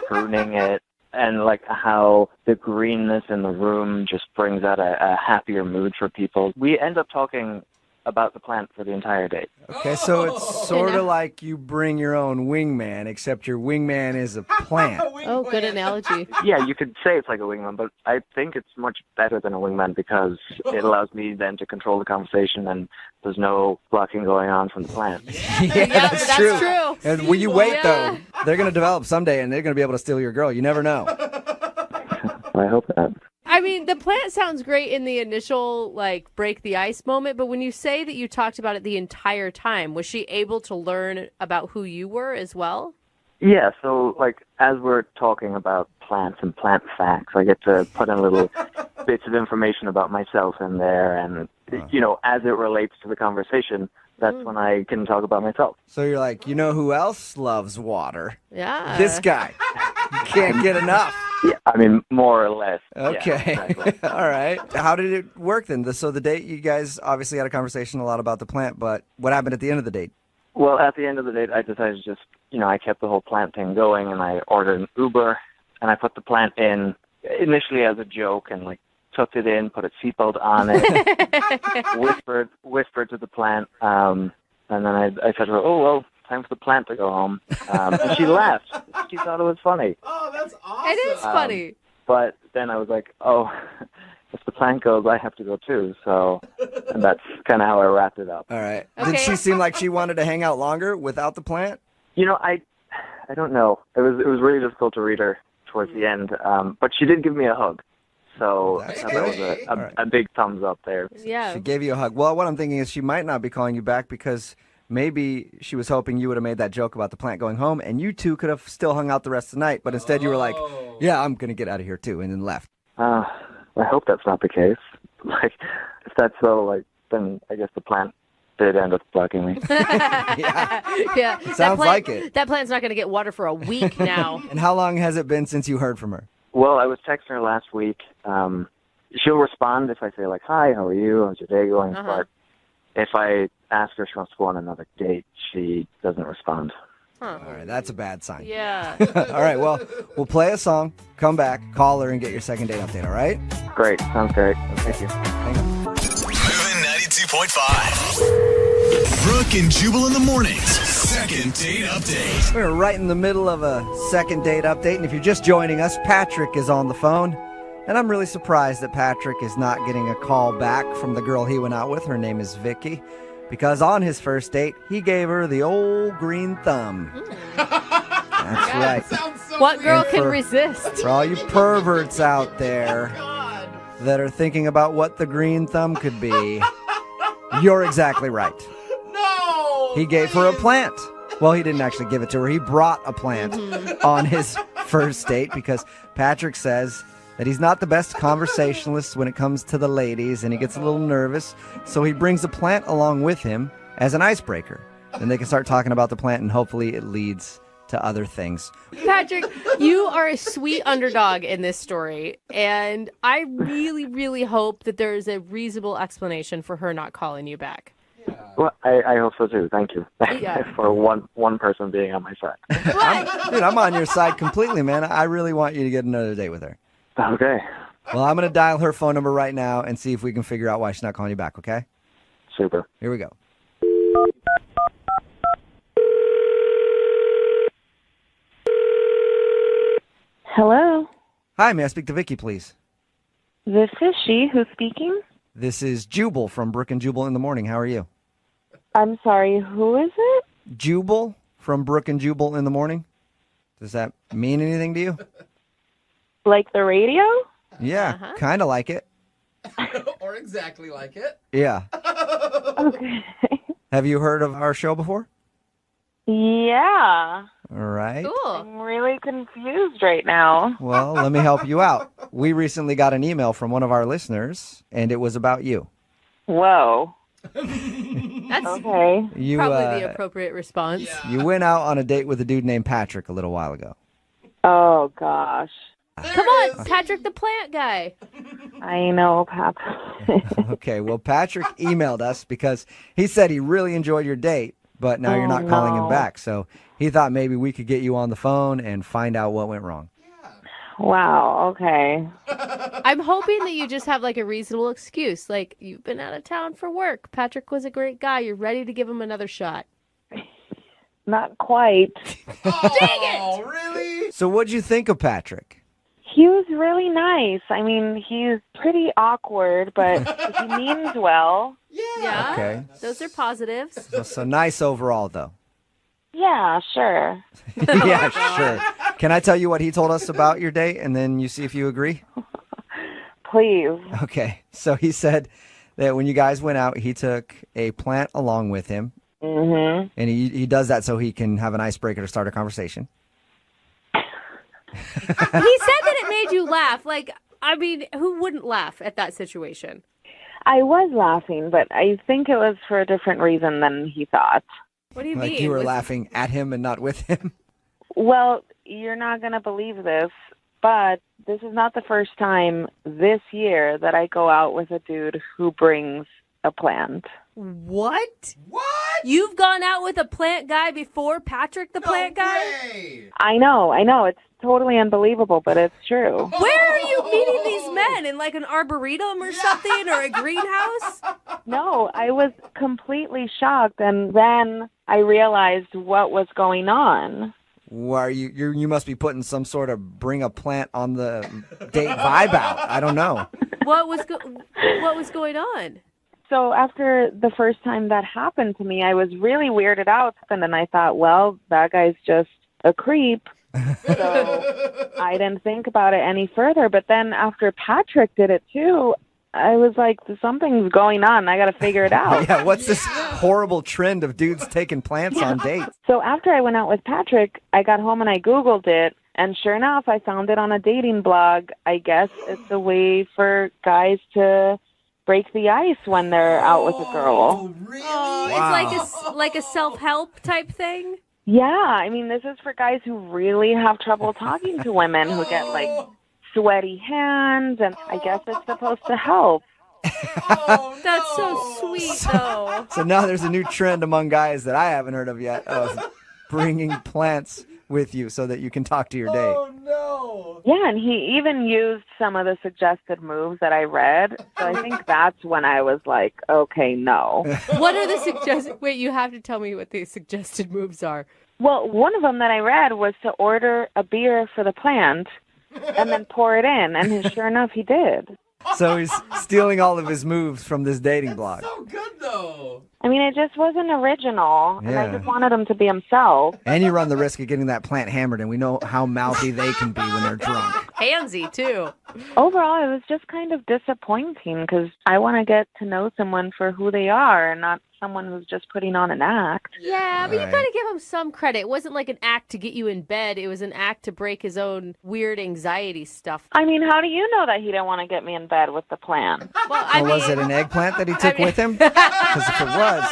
pruning it, and like how the greenness in the room just brings out a happier mood for people. We end up talking about the plant for the entire date. Okay, so it's sort of like you bring your own wingman, except your wingman is a plant. Oh, good analogy. Yeah, you could say it's like a wingman, but I think it's much better than a wingman because it allows me then to control the conversation and there's no blocking going on from the plant. Yeah, that's true. true. And when you wait, Yeah. though, they're going to develop someday, and they're going to be able to steal your girl. You never know. I hope not. I I mean, the plant sounds great in the initial, like, break the ice moment, but when you say that you talked about it the entire time, was she able to learn about who you were as well? Yeah, so like as we're talking about plants and plant facts, I get to put in little bits of information about myself in there, and you know, as it relates to the conversation, that's when I can talk about myself. So you're like, you know who else loves water? Yeah. This guy. Can't get enough. Yeah, I mean, more or less. Okay. Yeah, exactly. All right. How did it work then? So the date, you guys obviously had a conversation a lot about the plant, but what happened at the end of the date? Well, at the end of the day, I decided to just, you know, I kept the whole plant thing going, and I ordered an Uber, and I put the plant in initially as a joke, and like tucked it in, put a seatbelt on it, whispered to the plant, and then I said to her, "Oh well, time for the plant to go home," and she laughed. She thought it was funny. Oh, that's awesome. It is funny. But then I was like, "Oh, if the plant goes, I have to go too." So, and that's kind of how I wrapped it up. All right. Okay. Did she seem like she wanted to hang out longer without the plant? You know, I don't know. It was really difficult to read her towards the end, but she did give me a hug. So That's that was a big thumbs up there. Yeah. She gave you a hug. Well, what I'm thinking is she might not be calling you back because maybe she was hoping you would have made that joke about the plant going home, and you two could have still hung out the rest of the night, but instead you were like, yeah, I'm going to get out of here too, and then left. I hope that's not the case. Like, if that's so, like, then I guess the plant did end up blocking me. Yeah. Sounds like it. That plant's not going to get water for a week now. And how long has it been since you heard from her? Well, I was texting her last week. She'll respond if I say, like, "Hi, how are you? How's your day going?" But if I ask her if she wants to go on another date, she doesn't respond. Huh. All right, that's a bad sign. Yeah. All right, well, we'll play a song, come back, call her, and get your second date update, all right? Great. Sounds great. Thank you. Hang on. Moving 92.5. Brooke and Jubal in the mornings. Second date update. We're right in the middle of a second date update, and if you're just joining us, Patrick is on the phone. And I'm really surprised that Patrick is not getting a call back from the girl he went out with. Her name is Vicky. Because on his first date, he gave her the old green thumb. That's right. What girl And can for- resist? For all you perverts out there that are thinking about what the green thumb could be, you're exactly right. No! He gave her a plant. Well, he didn't actually give it to her. He brought a plant on his first date because Patrick says that he's not the best conversationalist when it comes to the ladies, and he gets a little nervous, so he brings a plant along with him as an icebreaker. Then they can start talking about the plant, and hopefully it leads to other things. Patrick, you are a sweet underdog in this story, and I really, really hope that there is a reasonable explanation for her not calling you back. Well, I hope so too. Thank you Yeah. for one person being on my side. I'm on your side completely, man. I really want you to get another date with her. Okay. Well, I'm going to dial her phone number right now and see if we can figure out why she's not calling you back, okay? Super. Here we go. Hello, Hi, may I speak to Vicky, please? this is she who's speaking. This is Jubal from Brooke and Jubal in the morning. How are you? I'm sorry, who is it? Jubal from Brooke and Jubal in the morning. Does that mean anything to you? Like the radio? Yeah, kind of like it. Or exactly like it. Yeah. Okay. Have you heard of our show before? Yeah. All right. I'm really confused right now. Well, let me help you out. We recently got an email from one of our listeners, and it was about you. Whoa. That's Okay. You, probably the appropriate response. You went out on a date with a dude named Patrick a little while ago. Oh, gosh. Come on, Patrick the plant guy. I know, Pap. Okay, well, Patrick emailed us because he said he really enjoyed your date, but now you're Oh, not calling him no. back. So he thought maybe we could get you on the phone and find out what went wrong. Wow, okay. I'm hoping that you just have like a reasonable excuse. Like, you've been out of town for work. Patrick was a great guy. You're ready to give him another shot. Not quite. Oh, really? So what'd you think of Patrick? He was really nice. I mean, he's pretty awkward, but he means well. Yeah. Okay. Those are positives. So nice overall, though. Yeah, sure. Yeah, sure. Can I tell you what he told us about your date, and then you see if you agree? please. Okay, so he said that when you guys went out, he took a plant along with him. Mm-hmm. And he does that so he can have an icebreaker to start a conversation. He said that it made you laugh. Like, I mean, who wouldn't laugh at that situation? I was laughing, but I think it was for a different reason than he thought. What do you Like mean? you were laughing at him and not with him? Well, you're not going to believe this, but this is not the first time this year that I go out with a dude who brings a plant. What? What? You've gone out with a plant guy before Patrick the plant guy? I know. It's totally unbelievable, but it's true. Where are you meeting these men? In like an arboretum or something, or a greenhouse? No, I was completely shocked, and then I realized what was going on. Why you must be putting some sort of bring a plant on the date vibe out. I don't know. What was going on? So after the first time that happened to me, I was really weirded out, and then I thought, well, that guy's just a creep. So I didn't think about it any further. But then after Patrick did it too, I was like, something's going on. I got to figure it out. Yeah, what's this horrible trend of dudes taking plants on dates? So after I went out with Patrick, I got home and I Googled it. And sure enough, I found it on a dating blog. I guess it's a way for guys to break the ice when they're out with a girl. Really? Oh, it's like a self-help type thing? Yeah, I mean, this is for guys who really have trouble talking to women, who get like sweaty hands, and I guess it's supposed to help. That's so sweet, though. So now there's a new trend among guys that I haven't heard of yet of bringing plants with you so that you can talk to your date. Oh, no. Yeah, and he even used some of the suggested moves that I read. So I think that's when I was like, okay, no. What are the suggested... Wait, you have to tell me what the suggested moves are. Well, one of them that I read was to order a beer for the plant and then pour it in. And sure enough, he did. So he's stealing all of his moves from this dating blog. So good, though. I mean, it just wasn't original, and I Yeah. just wanted him to be himself. And you run the risk of getting that plant hammered, and we know how mouthy they can be when they're drunk. Handsy, too. Overall, it was just kind of disappointing because I want to get to know someone for who they are and not someone who's just putting on an act. Yeah, but you Right. gotta give him some credit. It wasn't like an act to get you in bed. It was an act to break his own weird anxiety stuff. I mean, how do you know that he didn't want to get me in bed with the plan? Well, I Or mean, was it an eggplant that he took with him? Because if it was,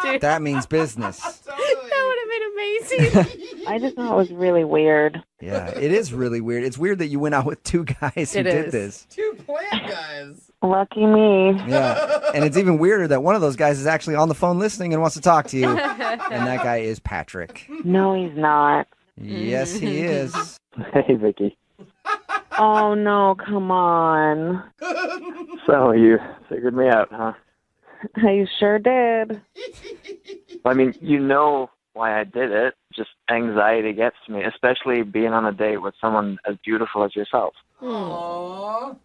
dude, that means business. that would have been amazing. I just thought it was really weird. Yeah, it is really weird. It's weird that you went out with two guys who It did is. this. Two plant guys. Lucky me. Yeah, and it's even weirder that one of those guys is actually on the phone listening and wants to talk to you. And that guy is Patrick. No, he's not. Yes, he is. Hey, Vicky. Oh, no, come on. So you figured me out, huh? You sure did. I mean, you know why I did it. Just anxiety gets to me, especially being on a date with someone as beautiful as yourself. Aww.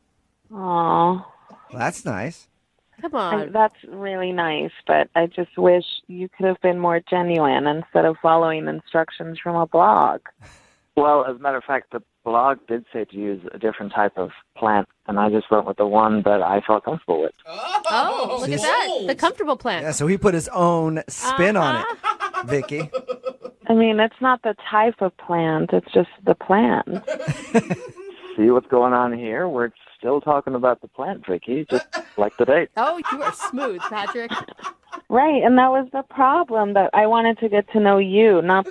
Aw. That's nice. Come on. That's really nice, but I just wish you could have been more genuine instead of following instructions from a blog. Well, as a matter of fact, the blog did say to use a different type of plant, and I just went with the one that I felt comfortable with. Oh, look at that. The comfortable plant. Yeah, so he put his own spin on it, Vicky. I mean, it's not the type of plant, it's just the plant. See what's going on here? We're still talking about the plant, Vicky, just like the date. Oh, you are smooth, Patrick. Right, and that was the problem, that I wanted to get to know you, not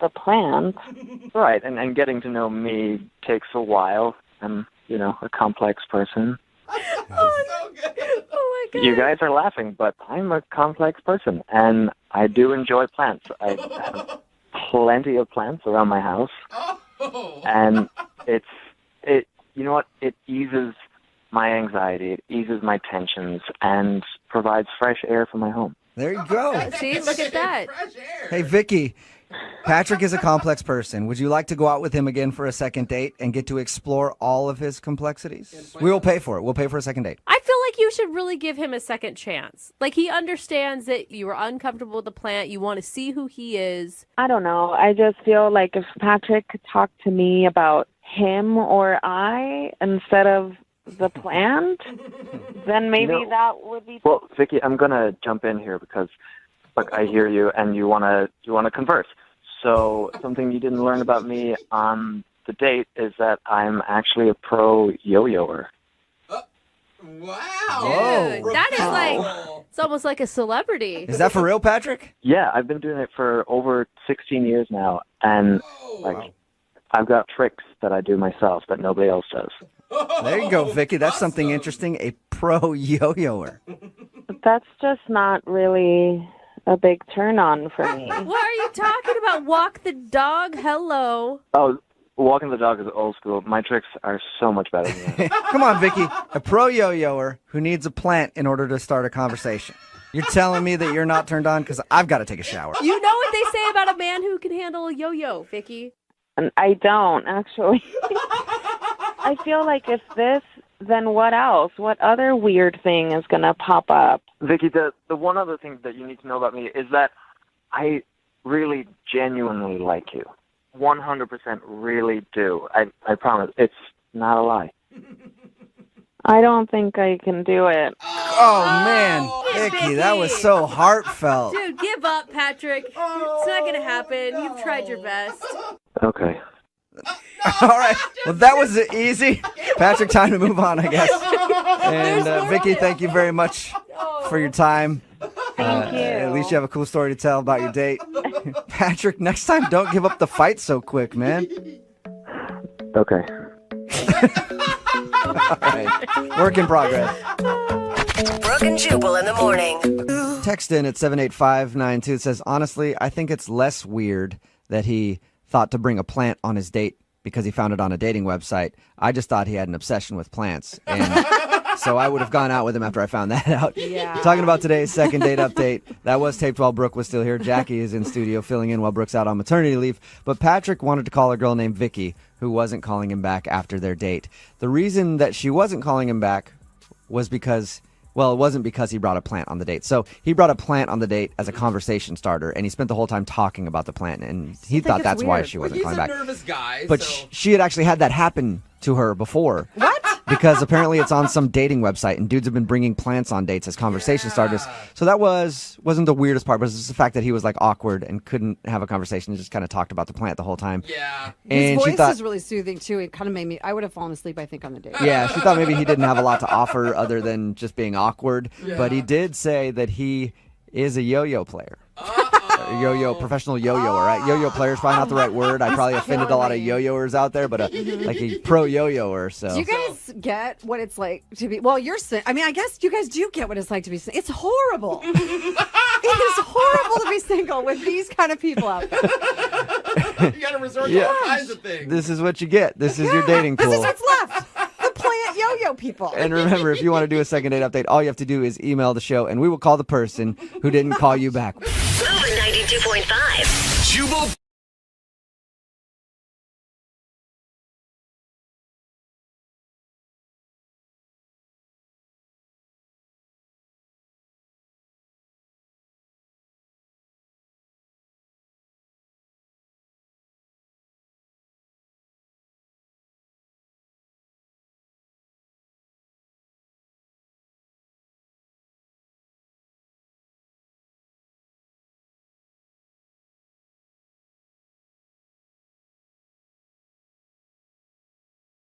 the plant. Right, and getting to know me takes a while. I'm, a complex person. Oh my God. You guys are laughing, but I'm a complex person, and I do enjoy plants. I have plenty of plants around my house, and you know what? It eases my anxiety, it eases my tensions, and provides fresh air for my home. There you go. See, look at that. Hey, Vicky, Patrick is a complex person. Would you like to go out with him again for a second date and get to explore all of his complexities? We will pay for it. We'll pay for a second date. I feel like you should really give him a second chance. Like, he understands that you were uncomfortable with the plant. You want to see who he is. I don't know. I just feel like if Patrick could talk to me about him or I instead of the plant, then maybe that would be. Well, Vicky, I'm gonna jump in here because, look, I hear you, and you wanna converse. So something you didn't learn about me on the date is that I'm actually a pro yo-yoer. Wow. Dude, that is like, it's almost like a celebrity. Is that for real, Patrick? Yeah, I've been doing it for over 16 years now, and I've got tricks that I do myself that nobody else does. There you go, Vicky. That's something interesting. A pro yo-yoer. That's just not really a big turn on for me. What are you talking about? Walk the dog? Hello. Oh, walking the dog is old school. My tricks are so much better than that. Come on, Vicky. A pro yo-yoer who needs a plant in order to start a conversation. You're telling me that you're not turned on because I've got to take a shower. You know what they say about a man who can handle a yo-yo, Vicky? And I don't, actually. I feel like if this, then what else? What other weird thing is going to pop up? Vicky, the one other thing that you need to know about me is that I really genuinely like you. 100% really do. I promise. It's not a lie. I don't think I can do it. Oh, man. Vicky, that was so heartfelt. Dude, give up, Patrick. It's not going to happen. You've tried your best. Okay. All right. Well, that was easy. Patrick, time to move on, I guess. And Vicky, thank you very much for your time. Thank you. At least you have a cool story to tell about your date. Patrick, next time, don't give up the fight so quick, man. Okay. All right. Work in progress. Brooke and Jubal in the morning. Text in at 78592. It says, honestly, I think it's less weird that he thought to bring a plant on his date because he found it on a dating website. I just thought he had an obsession with plants. And so I would have gone out with him after I found that out. Yeah. Talking about today's second date update. That was taped while Brooke was still here. Jackie is in studio filling in while Brooke's out on maternity leave. But Patrick wanted to call a girl named Vicky who wasn't calling him back after their date. The reason that she wasn't calling him back was because, well, it wasn't because he brought a plant on the date. So he brought a plant on the date as a conversation starter, and he spent the whole time talking about the plant, and he thought that's why she wasn't calling back. He's a nervous guy. But so. she had actually had that happen to her before. What? Because apparently it's on some dating website, and dudes have been bringing plants on dates as conversation starters. So that wasn't the weirdest part, but it was just the fact that he was like awkward and couldn't have a conversation and just kind of talked about the plant the whole time. Yeah. And His she voice thought, is really soothing too. It kind of made me. I would have fallen asleep, I think, on the date. yeah, she thought maybe he didn't have a lot to offer other than just being awkward. Yeah. But he did say that he is a yo-yo player. Yo-yo, professional yo-yoer, right? Yo-yo player is probably not the right word. I probably offended a lot of yo-yoers out there, but like a pro yo-yoer. So. Do you guys get what it's like to be? Well, I mean, I guess you guys do get what it's like to be single. It's horrible. It is horrible to be single with these kind of people out there. You got to resort to all kinds of things. This is what you get. This is your dating pool. This is what's left. The plant yo-yo people. And remember, if you want to do a second date update, all you have to do is email the show, and we will call the person who didn't call you back. Moving 92.5. Jubal